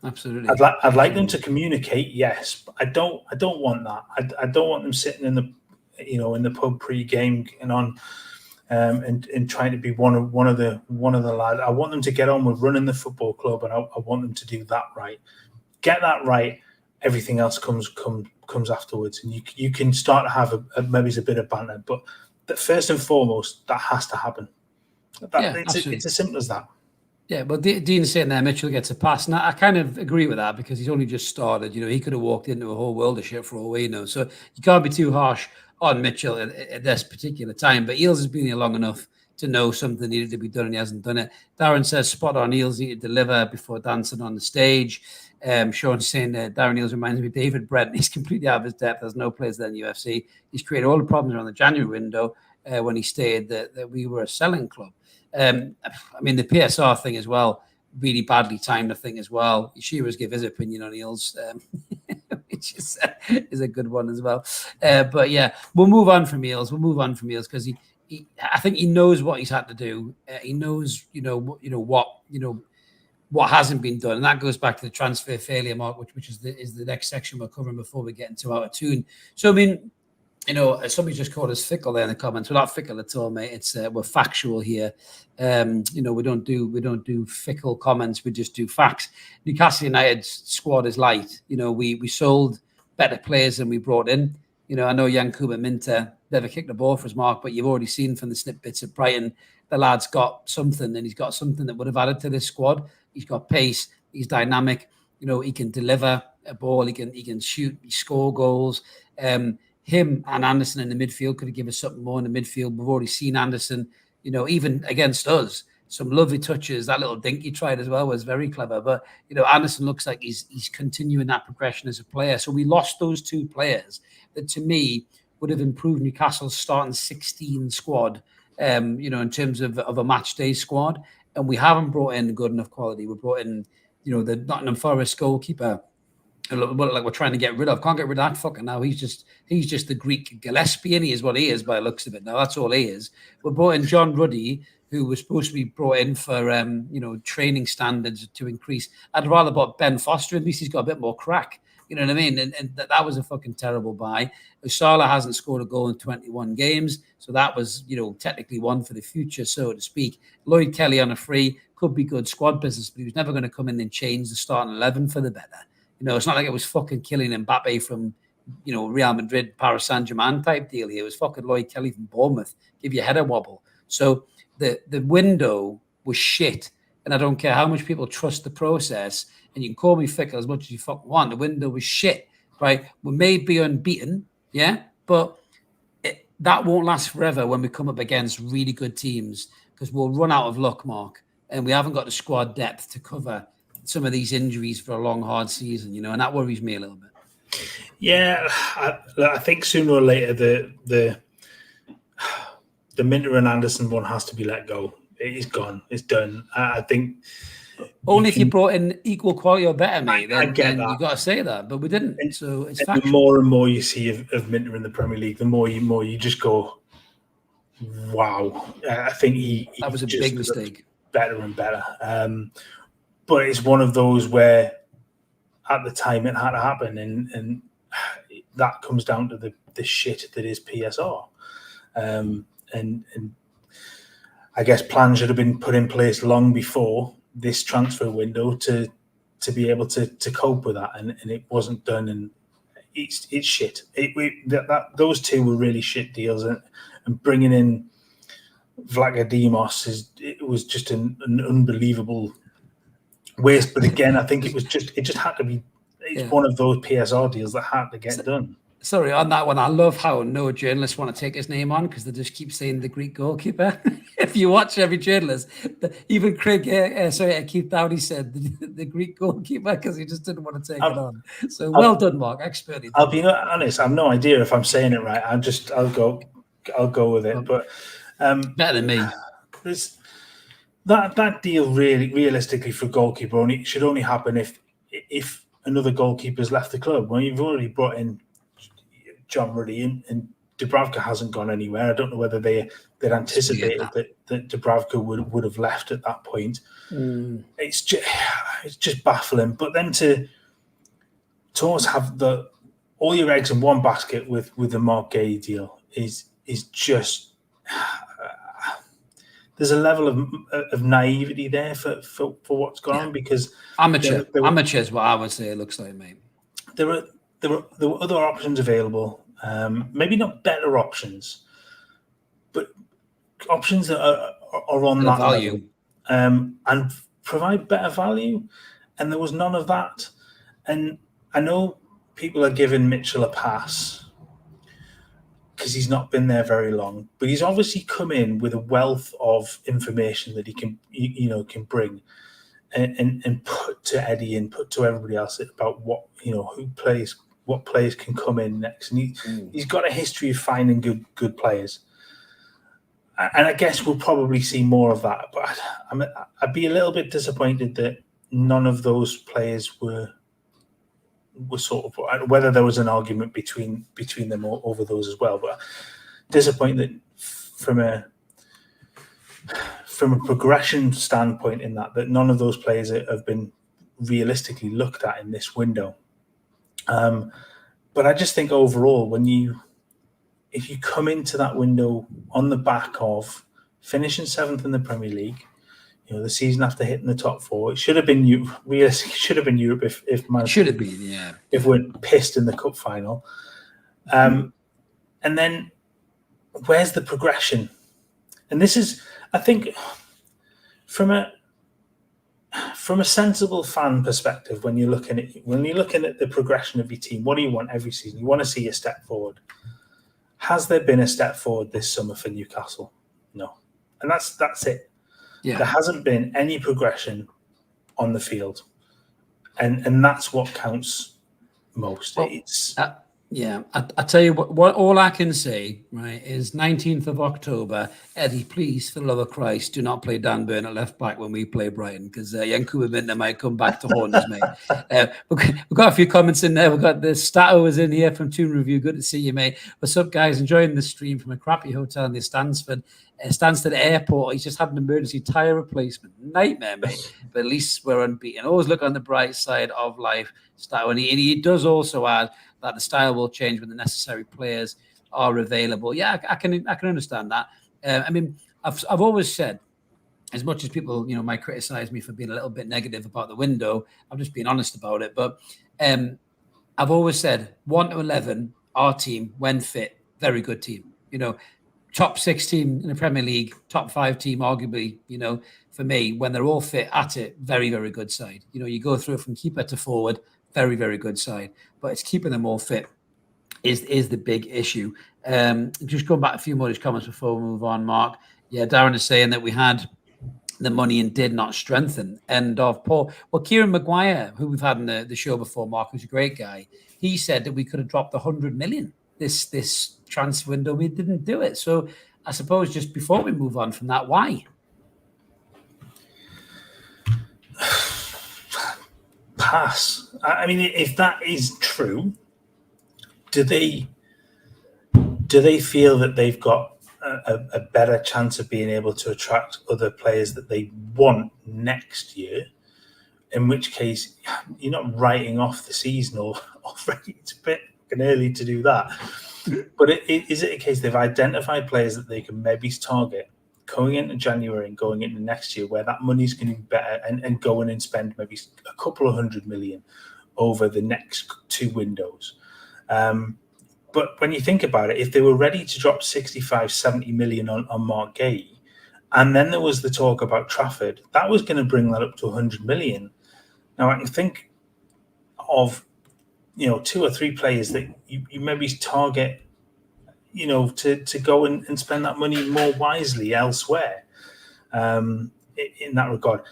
Absolutely. I'd like them to communicate, yes, but I don't want that. I don't want them sitting in the pub pre-game and on. And trying to be one of the lads. I want them to get on with running the football club, and I want them to do that right. Get that right. Everything else comes afterwards, and you can start to have maybe a bit of banter. But first and foremost, that has to happen. It's as simple as that. Yeah, but Dean's saying there, Mitchell gets a pass. And I kind of agree with that because he's only just started. You know, he could have walked into a whole world of shit for all we know. So you can't be too harsh on Mitchell at this particular time. But Eales has been here long enough to know something needed to be done, and he hasn't done it. Darren says, spot on, Eales need to deliver before dancing on the stage. Sean's saying that Darren Eales reminds me of David Brent. He's completely out of his depth. There's no players there in the UFC. He's created all the problems around the January window when he stated that we were a selling club. I mean, the PSR thing as well, really badly timed, I think, as well. Shearer's give his opinion on Eales, which is a good one as well. But yeah, we'll move on from Eales. Because I think he knows what he's had to do. He knows, what hasn't been done, and that goes back to the transfer failure, Mark, which is the next section we're covering before we get into Out of Toon. So I mean, somebody just called us fickle there in the comments. We're not fickle at all, mate. It's we're factual here. We don't do fickle comments. We just do facts. Newcastle United's squad is light. We sold better players than we brought in. I know Yankuba Minter never kicked the ball for his Mark, but you've already seen from the snippets at Brighton, the lad's got something, and he's got something that would have added to this squad. He's got pace. He's dynamic. He can deliver a ball. He can shoot. He score goals. Him and Anderson in the midfield could have given us something more in the midfield. We've already seen Anderson, even against us, some lovely touches. That little dink he tried as well was very clever. But, Anderson looks like he's continuing that progression as a player. So we lost those two players that, to me, would have improved Newcastle's starting 16 squad, in terms of a match day squad. And we haven't brought in good enough quality. We brought in, the Nottingham Forest goalkeeper, like we're trying to get rid of. Can't get rid of that fucker now. He's just the Greek Gillespie, and he is what he is by the looks of it. Now that's all he is. We brought in John Ruddy, who was supposed to be brought in for training standards to increase. I'd rather bought Ben Foster. At least he's got a bit more crack. You know what I mean? And that was a fucking terrible buy. Salah hasn't scored a goal in 21 games, so that was technically one for the future, so to speak. Lloyd Kelly on a free could be good squad business, but he was never going to come in and change the starting 11 for the better. It's not like it was fucking killing Mbappe from, Real Madrid, Paris Saint-Germain type deal here. It was fucking Lloyd Kelly from Bournemouth. Give you a header wobble. So the window was shit. And I don't care how much people trust the process. And you can call me fickle as much as you fucking want. The window was shit, right? We may be unbeaten, yeah? But that won't last forever when we come up against really good teams, because we'll run out of luck, Mark. And we haven't got the squad depth to cover some of these injuries for a long, hard season, and that worries me a little bit. Yeah, I think sooner or later the Minter and Anderson one has to be let go. It's gone. It's done. I think only if you brought in equal quality or better, mate. I get that. You got to say that, but we didn't. And, so it's the more and more you see of Minter in the Premier League, the more you just go, wow. I think that was a big mistake. Better and better. But it's one of those where at the time it had to happen, and that comes down to the shit that is PSR. And I guess plans should have been put in place long before this transfer window to be able to cope with that, and it wasn't done, and it's shit. Those two were really shit deals, and bringing in Vlachodimos was just an unbelievable waste. But again, I think it just had to be. It's one of those PSR deals that had to get done. Sorry, on that one, I love how no journalists want to take his name on because they just keep saying the Greek goalkeeper. If you watch every journalist, even Craig, Keith Dowdy said the Greek goalkeeper because he just didn't want to take it on. So well done, Mark. Expertly. I'll be honest. I've no idea if I'm saying it right. I'll go with it. But better than me. That deal realistically for goalkeeper should only happen if another goalkeeper's left the club. Well, you've already brought in John Ruddy and Dubravka hasn't gone anywhere. I don't know whether they'd anticipated that Dubravka would have left at that point. It's just baffling. But then to always have all your eggs in one basket with the Mark Gay deal is just there's a level of naivety there for what's gone on, because amateur is what I would say it looks like, mate. There were other options available, maybe not better options, but options that are on that value and provide better value. And there was none of that. And I know people are giving Mitchell a pass because he's not been there very long, but he's obviously come in with a wealth of information that he can bring and put to Eddie and put to everybody else about what what players can come in next, and he's got a history of finding good players, and I guess we'll probably see more of that. But I'd be a little bit disappointed that none of those players were sort of, whether there was an argument between them over those as well. But disappointed from a progression standpoint in that none of those players have been realistically looked at in this window. But I just think overall, if you come into that window on the back of finishing 7th in the Premier League, the season after hitting the top 4, it should have been realistically should have been Europe if Man should have been, yeah. If we're pissed in the cup final, and then where's the progression? And this is, I think, from a sensible fan perspective, when you're looking at the progression of your team, what do you want every season? You want to see a step forward. Has there been a step forward this summer for Newcastle? No, and that's it. Yeah. There hasn't been any progression on the field, and that's what counts most. Well, Yeah, I tell you what, all I can say, right, is 19th of October, Eddie, please, for the love of Christ, do not play Dan Burn at left back when we play Brighton, because Yankuba Minter might come back to haunt us, mate. We've got a few comments in there. We've got the Stato is in here from Toon Review. Good to see you, mate. What's up, guys? Enjoying the stream from a crappy hotel in the Stansted Airport. He's just had an emergency tyre replacement. Nightmare, mate. But at least we're unbeaten. Always look on the bright side of life, Stato. And he does also add that the style will change when the necessary players are available. Yeah, I can understand that. I mean, I've always said, as much as people might criticize me for being a little bit negative about the window, I'm just being honest about it. But I've always said 1 to 11, our team when fit, very good team. Top 6 team in the Premier League, top 5 team, arguably. For me, when they're all fit at it, very, very good side. You go through from keeper to forward. Very, very good side, but it's keeping them all fit is the big issue. Just going back a few more of these comments before we move on, Mark. Yeah, Darren is saying that we had the money and did not strengthen. End of Paul. Well, Kieran Maguire, who we've had in the show before, Mark, who's a great guy, he said that we could have dropped 100 million this transfer window. We didn't do it. So I suppose just before we move on from that, why? Pass. I mean, if that is true, do they feel that they've got a better chance of being able to attract other players that they want next year? In which case, you're not writing off the season already. It's a bit early to do that. But is it a case they've identified players that they can maybe target going into January and going into next year, where that money's going to be better, and go in and spend maybe a couple of 100 million over the next 2 windows? But when you think about it, if they were ready to drop 65, 70 million on Mark Gay, and then there was the talk about Trafford, that was going to bring that up to 100 million. Now, I can think of 2 or 3 players that you maybe target, to go and spend that money more wisely elsewhere. In that regard,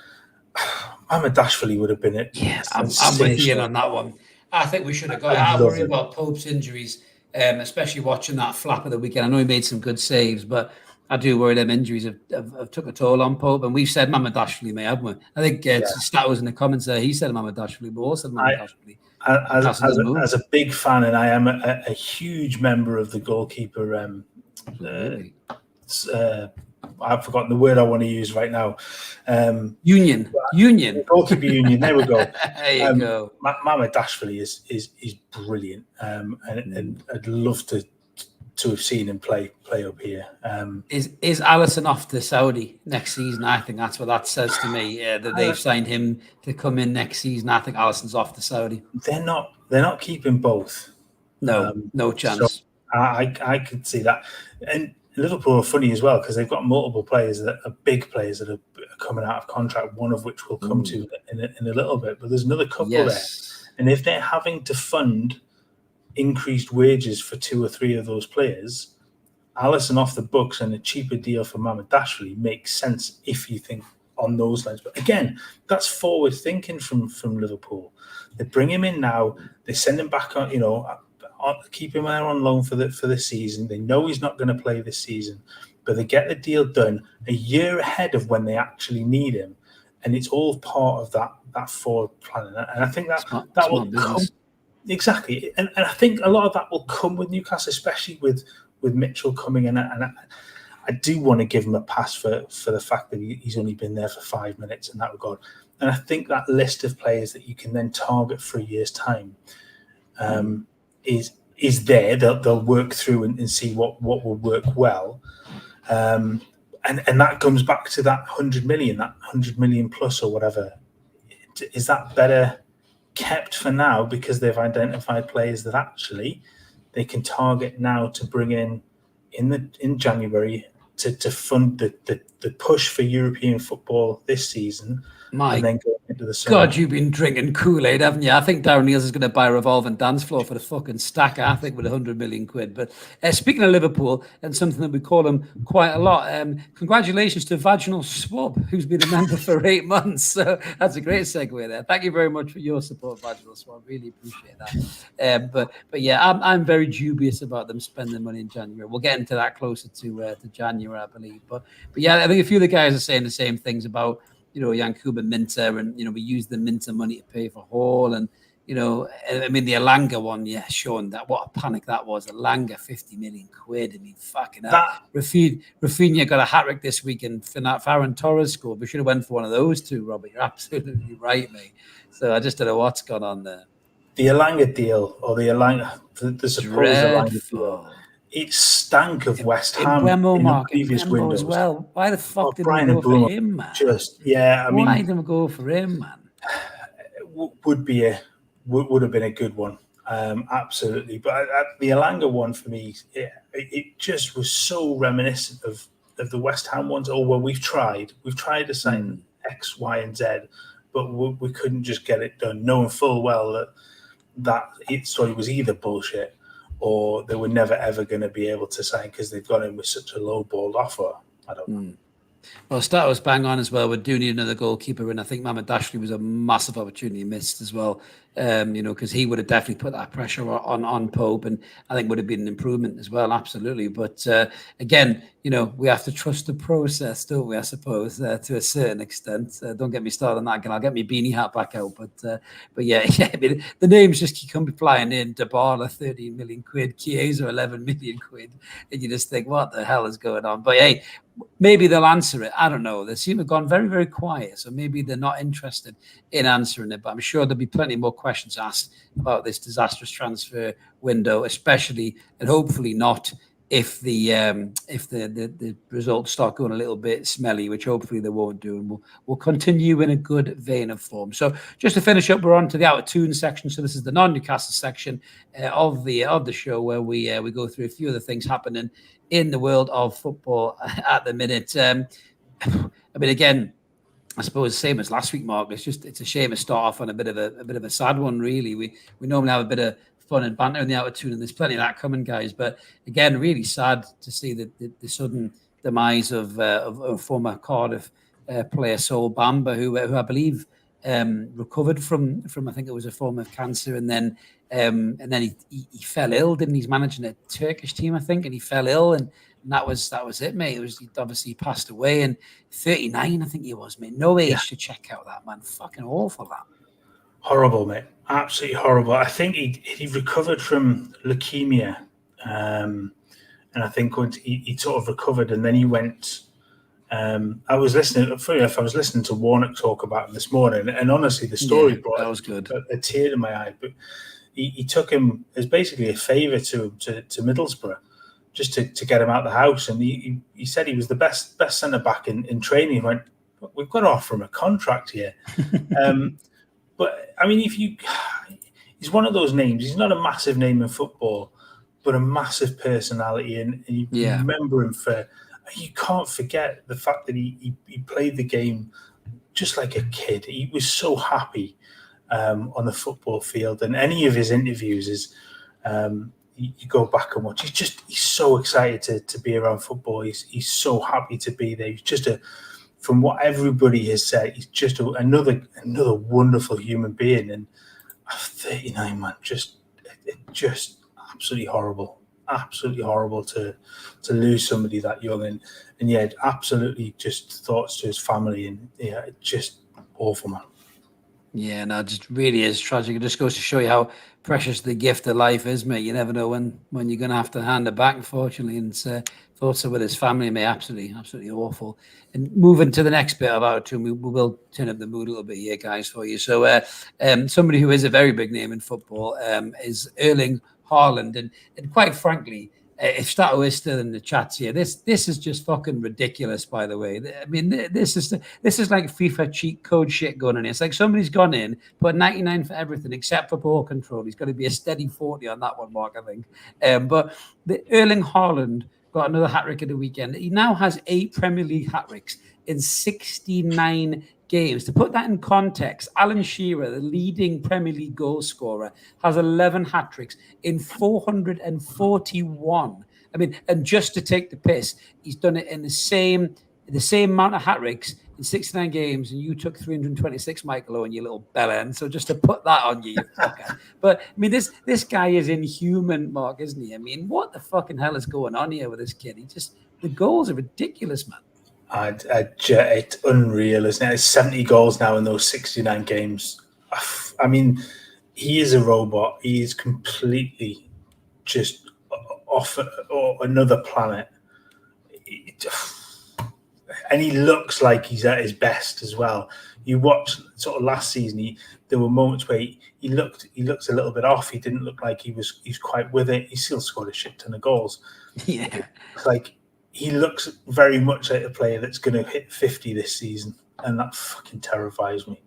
Mamardashvili would have been it. Yeah, I'm with you on that one. I think we should have got. I worry about Pope's injuries, especially watching that flap of the weekend. I know he made some good saves, but I do worry them injuries have took a toll on Pope. And we've said Mamardashvili, may haven't we? I think Stat was in the comments there. He said Mamardashvili, but also Mamardashvili. As a big fan, and I am a huge member of the goalkeeper. I've forgotten the word I want to use right now. Union. Goalkeeper union. There we go. There you go. Mamardashvili is brilliant, and I'd love to have seen him play up here. Is Alisson off to Saudi next season? I think that's what that says to me. That they've signed him to come in next season. I think Alisson's off to Saudi. They're not keeping both. No chance. So I could see that. And Liverpool are funny as well, because they've got multiple players that are big players that are coming out of contract, one of which we'll come to in a little bit. But there's another couple there. And if they're having to fund increased wages for 2 or 3 of those players, Alisson off the books and a cheaper deal for Mamardashvili makes sense if you think on those lines. But again, that's forward thinking from Liverpool. They bring him in now, they send him back on, keep him there on loan for the season. They know he's not going to play this season, but they get the deal done a year ahead of when they actually need him, and it's all part of that forward planning. And I think that will come exactly. And I think a lot of that will come with Newcastle, especially with Mitchell coming in. And I do want to give him a pass for the fact that he's only been there for 5 minutes in that regard. And I think that list of players that you can then target for a year's time is there. They'll work through and see what will work well. And that comes back to that 100 million plus or whatever. Is that better kept for now because they've identified players that actually they can target now to bring in January to fund the push for European football this season, Mike, and then go into the summer. God, you've been drinking Kool-Aid, haven't you? I think Darren Eales is going to buy a revolving dance floor for the fucking stacker, I think, with 100 million quid. But speaking of Liverpool, and something that we call them quite a lot, congratulations to Vaginal Swab, who's been a member for 8 months. So that's a great segue there. Thank you very much for your support, Vaginal Swab. Really appreciate that. But yeah, I'm very dubious about them spending money in January. We'll get into that closer to January, I believe. But yeah, I think a few of the guys are saying the same things about, Yankuba Minter, and, we use the Minter money to pay for Hall. And, I mean, the Elanga one, yeah, Sean, what a panic that was. Elanga, 50 million quid. I mean, fucking hell. Rafinha got a hat-trick this week, and Ferran Torres scored. We should have went for one of those two, Robert. You're absolutely right, mate. So I just don't know what's gone on there. The Elanga deal, or the supposed Elanga deal, it stank of West Ham in the previous windows as well. Why the fuck didn't Brian we go for him, man? Why didn't we go for him, man? Would have been a good one, absolutely. But the Elanga one for me, it just was so reminiscent of the West Ham ones. Oh well, we've tried to sign X, Y, and Z, but we couldn't just get it done, knowing full well that story was either bullshit, or they were never, ever going to be able to sign because they've gone in with such a low-balled offer. I don't know. Well, Start was bang on as well. We do need another goalkeeper, and I think Mohamed Dashley was a massive opportunity missed as well. Because he would have definitely put that pressure on Pope, and I think would have been an improvement as well, absolutely. But again, we have to trust the process, don't we? I suppose to a certain extent. Don't get me started on that again. I'll get my beanie hat back out. But yeah, I mean, the names just keep coming flying in. Dybala, 13 million quid. Chiesa, 11 million quid, and you just think, what the hell is going on? But hey, maybe they'll answer it. I don't know. They seem to have gone very, very quiet, so maybe they're not interested in answering it. But I'm sure there'll be plenty more questions asked about this disastrous transfer window, especially and hopefully not if the results start going a little bit smelly, which hopefully they won't do, and we'll continue in a good vein of form. So just to finish up, we're on to the Out of Toon section. So this is the non-Newcastle section of the show, where we go through a few of the things happening in the world of football at the minute. I mean, again, I suppose same as last week, Mark. It's a shame to start off on a bit of a sad one, really. We normally have a bit of fun and banter in the Out of Tune, and there's plenty of that coming, guys. But again, really sad to see the sudden demise of a former Cardiff player, Sol Bamba, who I believe recovered from I think it was a form of cancer, and then he fell ill, didn't he? He's managing a Turkish team, I think, and he fell ill, and that was it, mate. He obviously passed away, and 39, I think he was, mate. No age to check out that, man. Fucking awful, that. Horrible, mate. Absolutely horrible. I think he recovered from leukemia, and I think once he sort of recovered, and then he went. I was listening to Warnock talk about him this morning, and honestly, the story brought that was good. A tear to my eye. But he took him as basically a favour to Middlesbrough, just to get him out of the house. And he said he was the best centre back in training. He went, we've got to offer him a contract here. But I mean, he's one of those names. He's not a massive name in football, but a massive personality, and you remember him for. You can't forget the fact that he played the game just like a kid. He was so happy on the football field, and any of his interviews is you go back and watch. He's so excited to be around football. He's so happy to be there. He's just from what everybody has said, he's just another wonderful human being. And 39, man, just absolutely horrible. Absolutely horrible to lose somebody that young, and yet absolutely just thoughts to his family, and just awful, man. Yeah, no, it just really is tragic. It just goes to show you how precious the gift of life is, mate. You never know when you're going to have to hand it back, unfortunately. And thoughts are with his family, mate. Absolutely awful. And moving to the next bit of Out of Tune, we will turn up the mood a little bit here, guys, for you. So somebody who is a very big name in football is Erling Haaland, and quite frankly, if Stato is still in the chats here, this is just fucking ridiculous. By the way, I mean this is like FIFA cheat code shit going on here. It's like somebody's gone in, put 99 for everything except for ball control. He's got to be a steady 40 on that one, Mark, I think. But the Erling Haaland got another hat-trick at the weekend. He now has 8 Premier League hat-tricks in 69 games. To put that in context, Alan Shearer, the leading Premier League goal scorer, has 11 hat-tricks in 441. I mean, and just to take the piss, he's done it in the same amount of hat-tricks in 69 games, and you took 326, Michael Owen, you little bellend. So just to put that on you, you fucker. But, I mean, this guy is inhuman, Mark, isn't he? I mean, what the fucking hell is going on here with this kid? The goals are ridiculous, man. It's unreal, isn't it? It's 70 goals now in those 69 games. I mean, he is a robot. He is completely just off another planet. And he looks like he's at his best as well. You watch sort of last season, there were moments where he looked a little bit off. He didn't look like he's quite with it. He still scored a shit ton of goals. Yeah. It's like, he looks very much like a player that's going to hit 50 this season, and that fucking terrifies me.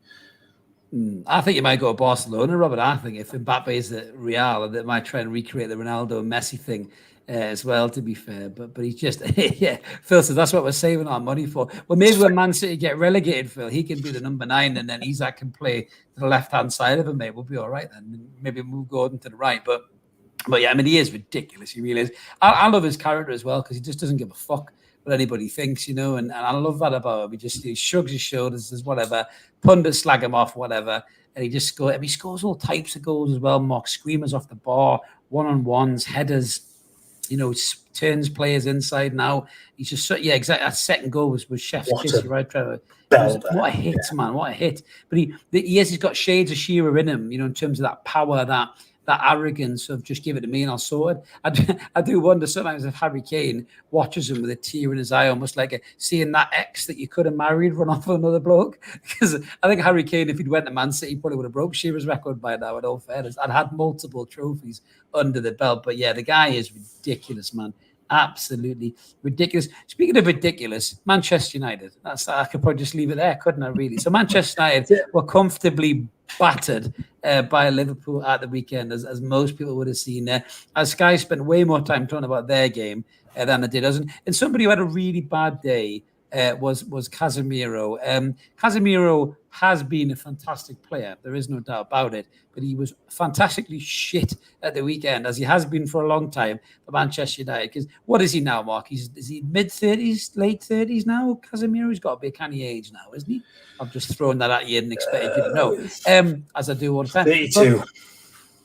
I think you might go to Barcelona, Robert. I think if Mbappe is at Real, they might try and recreate the Ronaldo and Messi thing as well, to be fair. But he's just, yeah, Phil says that's what we're saving our money for. Well, maybe when Man City get relegated, Phil, he can be the number 9, and then Isak can play to the left-hand side of him, mate. We'll be all right then. Maybe move Gordon to the right, But yeah, I mean, he is ridiculous. He really is. I love his character as well, because he just doesn't give a fuck what anybody thinks, and I love that about him. He shrugs his shoulders, says whatever, pundits slag him off, whatever, and he just scores. He scores all types of goals as well. Mark, screamers off the bar, one-on-ones, headers. Turns players inside now. He's just exactly. That second goal was Chef's kiss, right, Trevor? What a hit, man! What a hit! But he's got shades of Shearer in him, in terms of that power, that arrogance of just give it to me and I'll sort it. I do wonder sometimes if Harry Kane watches him with a tear in his eye, almost like seeing that ex that you could have married run off with another bloke. Because I think Harry Kane, if he'd went to Man City, probably would have broke Shearer's record by now, in all fairness. I'd had multiple trophies under the belt. But yeah, the guy is ridiculous, man. Absolutely ridiculous. Speaking of ridiculous, Manchester United. I could probably just leave it there, couldn't I, really? So Manchester United were comfortably battered by Liverpool at the weekend, as most people would have seen there. As Sky spent way more time talking about their game than they did us. And somebody who had a really bad day was Casemiro. Casemiro has been a fantastic player. There is no doubt about it. But he was fantastically shit at the weekend, as he has been for a long time for Manchester United. Because what is he now, Mark? Is he mid-30s, late 30s now? Casemiro, he's got to be a canny age now, isn't he? I've just thrown that at you and expected you to know, as I do all the time. 32.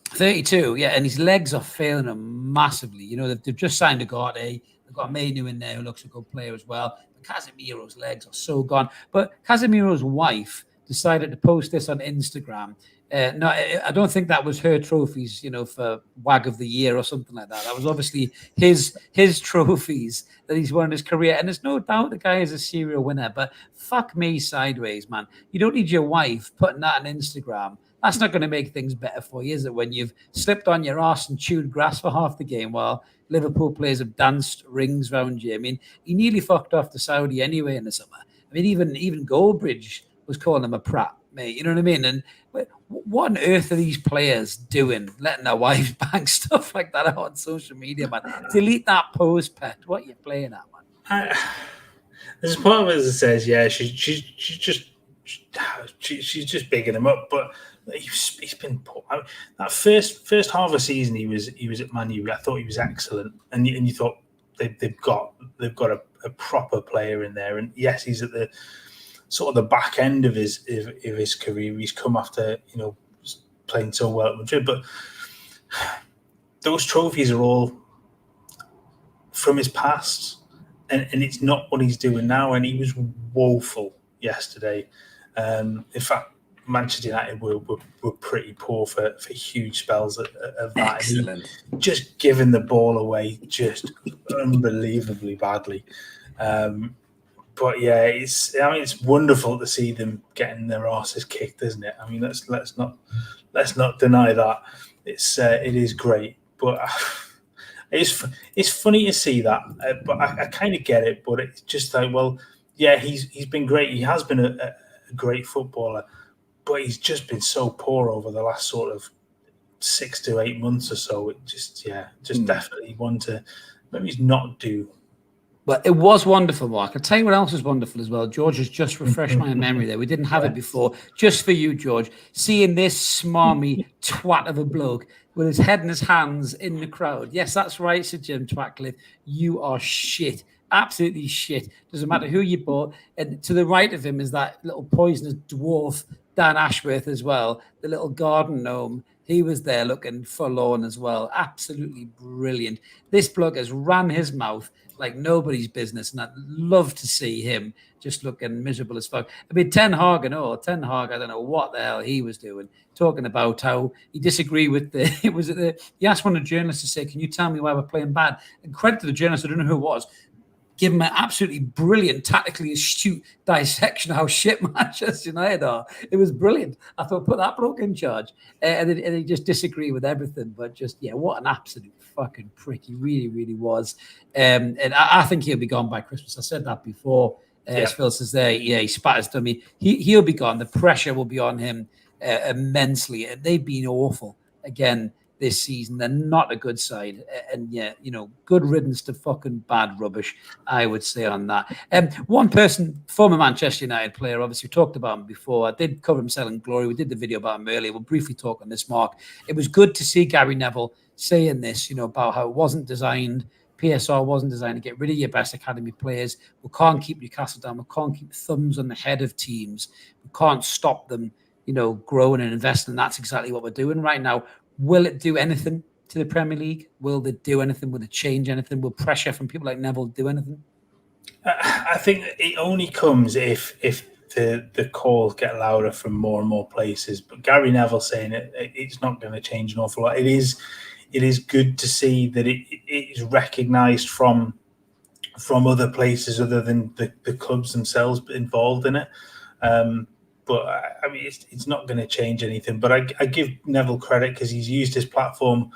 32, yeah, and his legs are failing him massively. They've just signed a Ugarte. They've got Mainu in there who looks a good player as well. But Casemiro's legs are so gone. But Casemiro's wife decided to post this on Instagram. No, I don't think that was her trophies, for Wag of the Year or something like that. That was obviously his trophies that he's won in his career. And there's no doubt the guy is a serial winner. But fuck me sideways, man. You don't need your wife putting that on Instagram. That's not going to make things better for you, is it? When you've slipped on your arse and chewed grass for half the game while Liverpool players have danced rings round you. I mean, he nearly fucked off to Saudi anyway in the summer. I mean, even Goldbridge was calling him a prat, mate. You know what I mean? And what on earth are these players doing, letting their wives bang stuff like that out on social media, man? Delete that post, pet. What are you playing at, man? There's a part of it that says, yeah, she's just bigging him up, but he's been poor. I mean, that first half of the season, he was at Man U. I thought he was excellent, and you thought they've got a proper player in there. And yes, he's at the sort of the back end of his career. He's come after playing so well at Madrid, but those trophies are all from his past, and it's not what he's doing now. And he was woeful yesterday. In fact, Manchester United were pretty poor for huge spells of that. Excellent. Just giving the ball away just unbelievably badly. But yeah, it's wonderful to see them getting their asses kicked, isn't it? I mean, let's not deny that. It is great, but it's funny to see that. But I kind of get it. But it's just like, well, yeah, he's been great. He has been a great footballer, but he's just been so poor over the last sort of 6 to 8 months or so. It just definitely want to maybe not do But it was wonderful, Mark. I'll tell you what else was wonderful as well. George has just refreshed my memory there. We didn't have it before. Just for you, George. Seeing this smarmy twat of a bloke with his head in his hands in the crowd. Yes, that's right, Sir Jim Twatcliffe. You are shit. Absolutely shit. Doesn't matter who you bought. And to the right of him is that little poisonous dwarf, Dan Ashworth, as well. The little garden gnome. He was there looking forlorn as well. Absolutely brilliant. This bloke has ran his mouth like nobody's business, and I'd love to see him just looking miserable as fuck. I mean, Ten Hag, I don't know what the hell he was doing, talking about how he disagreed with he asked one of the journalists to say, can you tell me why we're playing bad? And credit to the journalist, I don't know who it was, give him an absolutely brilliant, tactically astute dissection of how shit Manchester United are. It was brilliant. I thought, put that bloke in charge. And he just disagreed with everything. But just, yeah, what an absolute fucking prick. He really, really was. And I think he'll be gone by Christmas. I said that before. As Phil says there, he spat his dummy. He'll be gone. The pressure will be on him immensely. They've been awful. Again, this season, they're not a good side, and good riddance to fucking bad rubbish, I would say on that. One person, former Manchester United player, obviously we talked about him before. I did cover him selling glory. We did the video about him earlier. We'll briefly talk on this, Mark. It was good to see Gary Neville saying this, about how it wasn't designed. PSR wasn't designed to get rid of your best academy players. We can't keep Newcastle down. We can't keep thumbs on the head of teams. We can't stop them, growing and investing. And that's exactly what we're doing right now. Will it do anything to the Premier League? Will it do anything? Will it change anything? Will pressure from people like Neville do anything? I think it only comes if the calls get louder from more and more places. But Gary Neville saying it's not going to change an awful lot. It is good to see that it is recognised from other places other than the clubs themselves involved in it. But I mean, it's not going to change anything. But I give Neville credit because he's used his platform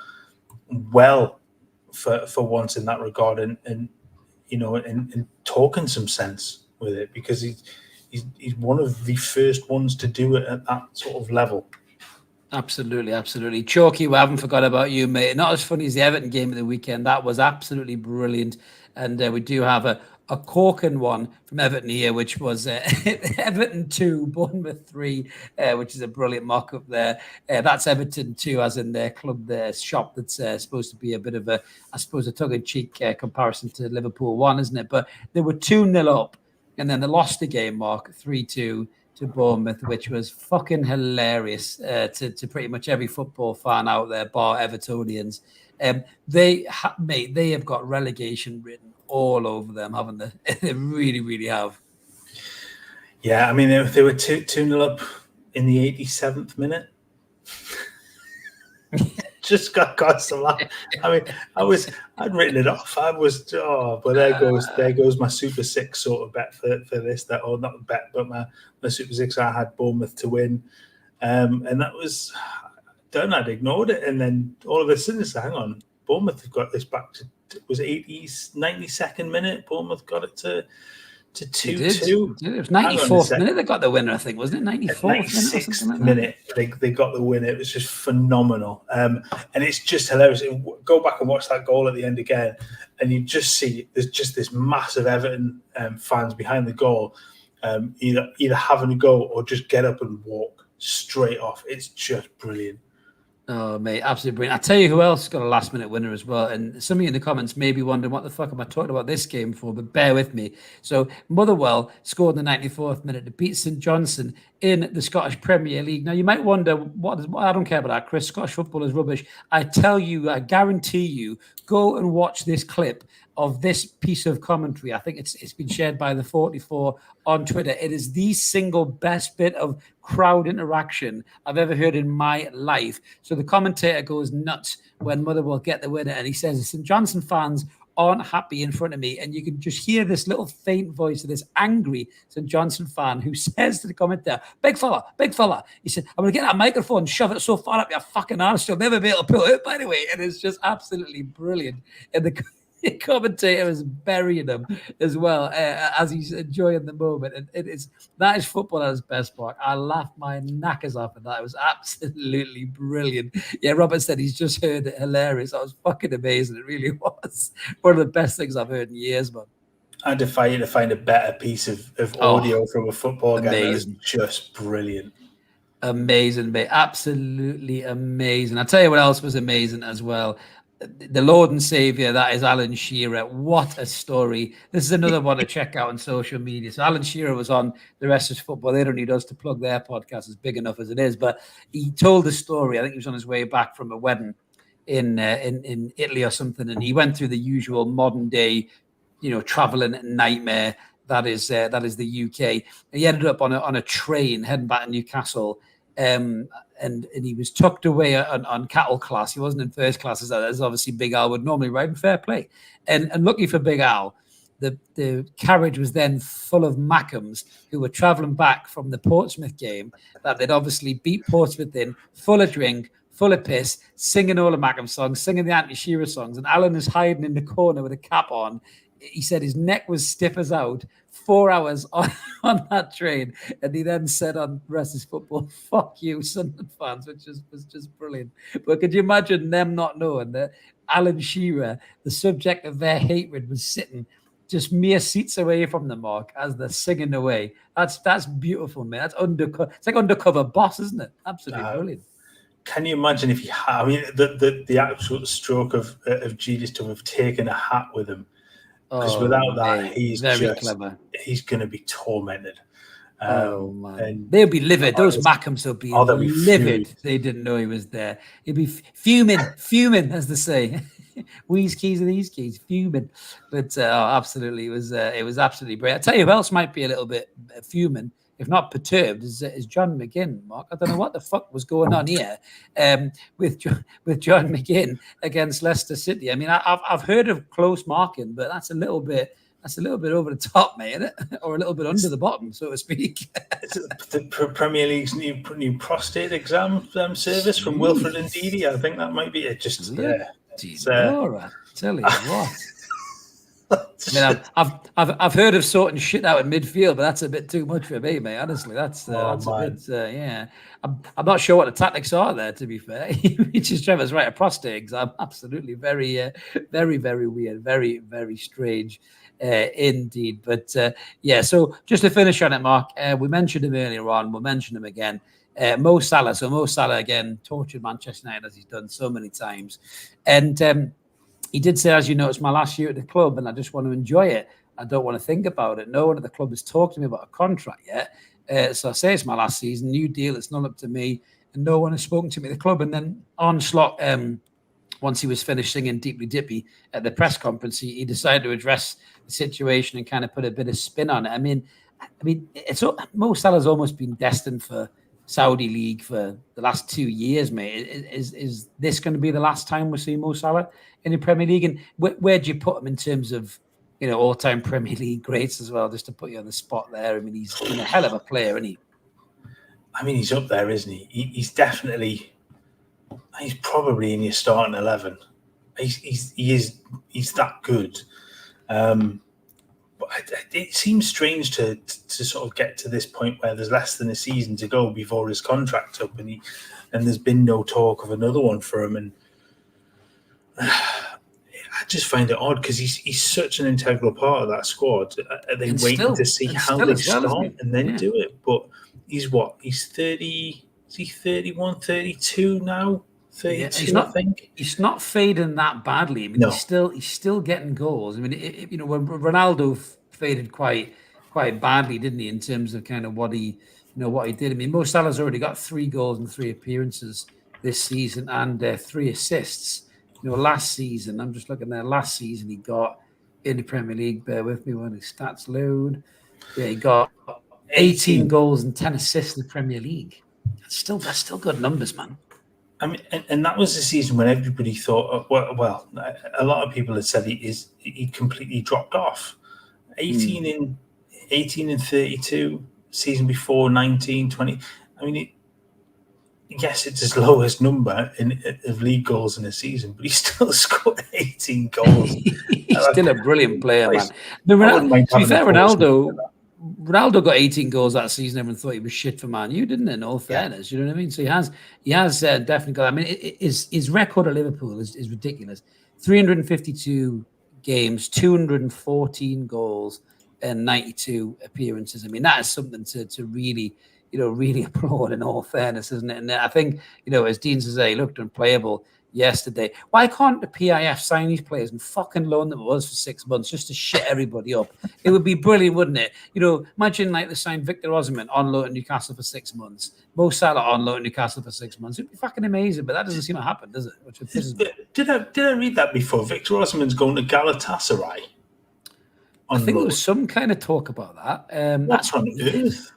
well for once in that regard, and talking some sense with it, because he's one of the first ones to do it at that sort of level. Absolutely, absolutely. Chalky, we haven't forgot about you, mate. Not as funny as the Everton game of the weekend. That was absolutely brilliant. And we do have a corking one from Everton here, which was Everton 2, Bournemouth 3, which is a brilliant mock-up there. That's Everton 2, as in their club, their shop, that's supposed to be a bit of a tongue-in-cheek comparison to Liverpool 1, isn't it? But they were 2-0 up, and then they lost the game, Mark, 3-2. To Bournemouth, which was fucking hilarious to pretty much every football fan out there, bar Evertonians. They have got relegation written all over them, haven't they? They really, really have. Yeah, I mean, they were 2-0 up in the 87th minute. Just got some laugh. I mean, I'd written it off. But there goes my Super 6 sort of bet for this. That, or not bet, but my Super 6, I had Bournemouth to win, and that was done. I'd ignored it, and then all of a sudden, hang on, Bournemouth have got this back to, was 92nd minute. Bournemouth got it to 2-2. It was 94th minute they got the winner, I think, wasn't it? 96th minute they got the winner. It was just phenomenal. And it's just hilarious. Go back and watch that goal at the end again, and you just see there's just this massive Everton fans behind the goal, either having a go or just get up and walk straight off. It's just brilliant. Oh, mate, absolutely brilliant. I tell you who else got a last-minute winner as well. And some of you in the comments may be wondering, what the fuck am I talking about this game for? But bear with me. So Motherwell scored in the 94th minute to beat St Johnstone in the Scottish Premier League. Now, you might wonder, I don't care about that, Chris. Scottish football is rubbish. I guarantee you, go and watch this clip of this piece of commentary. I think it's been shared by the 44 on Twitter. It is the single best bit of crowd interaction I've ever heard in my life. So the commentator goes nuts when Motherwell get the winner, and he says, St Johnstone fans aren't happy in front of me. And you can just hear this little faint voice of this angry St Johnstone fan who says to the commentator, big fella. He said, I'm going to get that microphone and shove it so far up your fucking arse you'll never be able to pull it out, by the way. And it's just absolutely brilliant. And the commentator is burying him as well as he's enjoying the moment, and that is football at its best, Mark. I laughed my knackers off at that. It was absolutely brilliant. Yeah, Robert said he's just heard it hilarious. I was fucking amazing. It really was one of the best things I've heard in years, man. I defy you to find a better piece of audio from a football game. That is just brilliant. Amazing, mate. Absolutely amazing. I'll tell you what else was amazing as well. The Lord and Savior, that is Alan Shearer. What a story. This is another one to check out on social media. So Alan Shearer was on The Rest is Football. They don't need us to plug their podcast, as big enough as it is. But he told the story. I think he was on his way back from a wedding in Italy or something. And he went through the usual modern day, traveling nightmare that is the UK. And he ended up on a train heading back to Newcastle. And he was tucked away on cattle class. He wasn't in first class, as obviously Big Al would normally ride, in fair play. And lucky for Big Al, the carriage was then full of Mackhams who were travelling back from the Portsmouth game that they'd obviously beat Portsmouth in, full of drink, full of piss, singing all the Mackham songs, singing the Anti-Shearer songs. And Alan is hiding in the corner with a cap on. He said his neck was stiff as out, 4 hours on that train. And he then said on The Rest is Football, "Fuck you, Sunderland fans," which was just brilliant. But could you imagine them not knowing that Alan Shearer, the subject of their hatred, was sitting just mere seats away from the mark as they're singing away? That's beautiful, man. That's undercover. It's like Undercover Boss, isn't it? Absolutely brilliant. Can you imagine if he had? I mean, the actual stroke of genius to have taken a hat with him. Because without that, he's very clever. He's going to be tormented. Man, and they'll be livid. Those Mackhams will be livid. They didn't know he was there. He'd be fuming, as they say. Wheeze keys and these keys, fuming. But absolutely, it was absolutely great. I tell you who else might be a little bit fuming, if not perturbed, is John McGinn, Mark. I don't know what the fuck was going on here with John McGinn against Leicester City. I mean, I've heard of close marking, but that's a little bit over the top, mate, isn't it? Or a little bit under the bottom, so to speak. The Premier League's new prostate exam service from Wilfred and Didi. I think that might be it. Just there. I tell you what. I mean, I've heard of sorting shit out in midfield, but that's a bit too much for me, mate. Honestly, that's a bit, yeah. I'm not sure what the tactics are there, to be fair. Which is Trevor's right, a prostate exam. Absolutely, very, very, very weird, very, very strange, indeed. But yeah, so just to finish on it, Mark, we mentioned him earlier on. We'll mention him again. Mo Salah. So Mo Salah again tortured Manchester United as he's done so many times, and. He did say, as you know, it's my last year at the club and I just want to enjoy it. I don't want to think about it. No one at the club has talked to me about a contract yet. So I say it's my last season, new deal. It's not up to me. And no one has spoken to me at the club. And then on Slot, once he was finished singing Deeply Dippy at the press conference, he decided to address the situation and kind of put a bit of spin on it. I mean, Mo Salah's almost been destined for Saudi League for the last 2 years, mate. Is this going to be the last time we see Mo Salah in the Premier League? And where do you put him in terms of, all-time Premier League greats as well, just to put you on the spot there? I mean, he's a hell of a player, isn't he? I mean, he's up there, isn't he? He's definitely, he's probably in your starting 11. He's that good. But it seems strange to sort of get to this point where there's less than a season to go before his contract's up, and there's been no talk of another one for him. And I just find it odd because he's such an integral part of that squad. Are they waiting to see how they start and then do it? But he's what? He's 30. Is he 31, 32 now? 32, I think. He's not fading that badly. I mean, he's still getting goals. I mean, when Ronaldo faded quite badly, didn't he, in terms of kind of what he did. I mean, Mo Salah's already got 3 goals and 3 appearances this season and 3 assists. Last season, I'm just looking there. Last season, he got in the Premier League. Bear with me when his stats load. Yeah, he got 18 goals and 10 assists in the Premier League. That's still good numbers, man. I mean, and that was the season when everybody thought, well, a lot of people had said he completely dropped off. 18 and 32, season before 19, 20. I mean, yes, it's his lowest number of league goals in a season, but he still scored 18 goals. He's still a brilliant player, man. To be fair, Ronaldo got 18 goals that season. Everyone thought he was shit for Man U, didn't it? In all fairness, you know what I mean? So he has definitely got. I mean, his record at Liverpool is ridiculous. 352 games, 214 goals, and 92 appearances. I mean, that is something to really, really applaud, in all fairness, isn't it? And I think, as Dean says, he looked unplayable yesterday. Why can't the PIF sign these players and fucking loan them to us for 6 months just to shit everybody up? It would be brilliant, wouldn't it? Imagine like they signed Victor Osimhen on loan to Newcastle for 6 months, Mo Salah on loan to Newcastle for 6 months. It'd be fucking amazing, but that doesn't seem to happen, does it? Did I read that before? Victor Osimhen's going to Galatasaray. I think there was some kind of talk about that. That's on earth.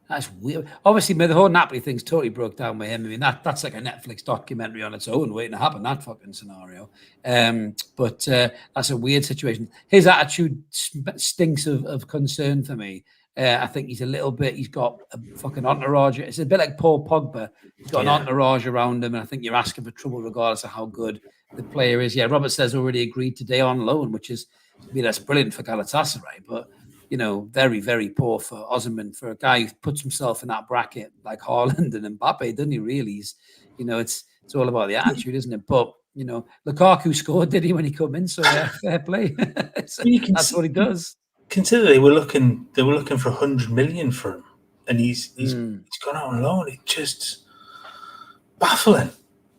That's weird. Obviously, the whole Napoli thing's totally broke down with him. I mean, that's like a Netflix documentary on its own waiting to happen, that fucking scenario. But that's a weird situation. His attitude stinks of concern for me. I think he's got a fucking entourage. It's a bit like Paul Pogba. He's got an entourage around him, and I think you're asking for trouble regardless of how good the player is. Yeah, Robert says already agreed today on loan, which is, that's brilliant for Galatasaray, but very, very poor for Osimhen, for a guy who puts himself in that bracket like Haaland and Mbappe, doesn't he? Really, it's all about the attitude, isn't it? But Lukaku scored, did he, when he come in? So fair play. That's what he does. Consider they were looking for 100 million for him, and he's gone out on loan. It's just baffling.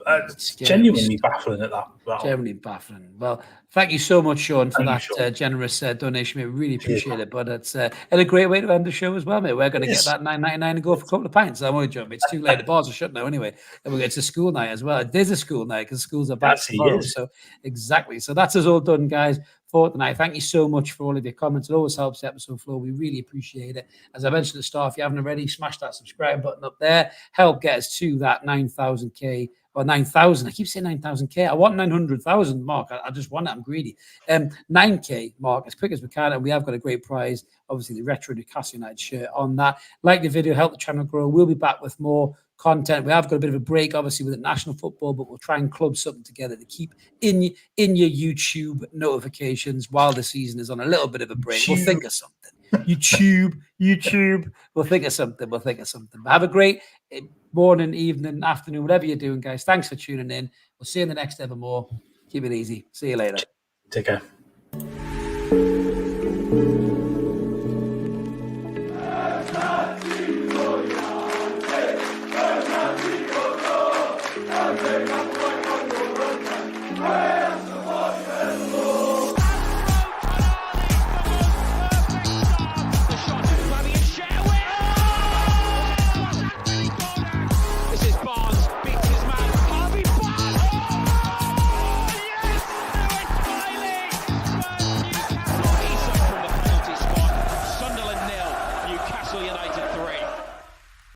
It's genuinely baffling at that. Genuinely baffling. Well, thank you so much, Sean, for that generous donation. We really appreciate it. But it's a great way to end the show as well, mate. We're going to get that $9.99 and go for a couple of pints. I'm only joking. It's too late. The bars are shut now anyway. And it's a school night as well. It is a school night because schools are back tomorrow. So exactly. So that's us all done, guys, for tonight. Thank you so much for all of your comments. It always helps the episode flow. We really appreciate it. As I mentioned at the start, if you haven't already, smash that subscribe button up there. Help get us to that 9,000K. Or 9,000. I keep saying 9,000K. I want 900,000 mark. I just want it. I'm greedy. 9K mark as quick as we can. And we have got a great prize. Obviously, the retro Newcastle United shirt on that. Like the video, help the channel grow. We'll be back with more content. We have got a bit of a break, obviously, with the national football, but we'll try and club something together to keep in your YouTube notifications while the season is on a little bit of a break. We'll think of something. YouTube. We'll think of something. But have a great morning, evening, afternoon, whatever you're doing, guys. Thanks for tuning in. We'll see you in the next Evermore. Keep it easy. See you later. Take care.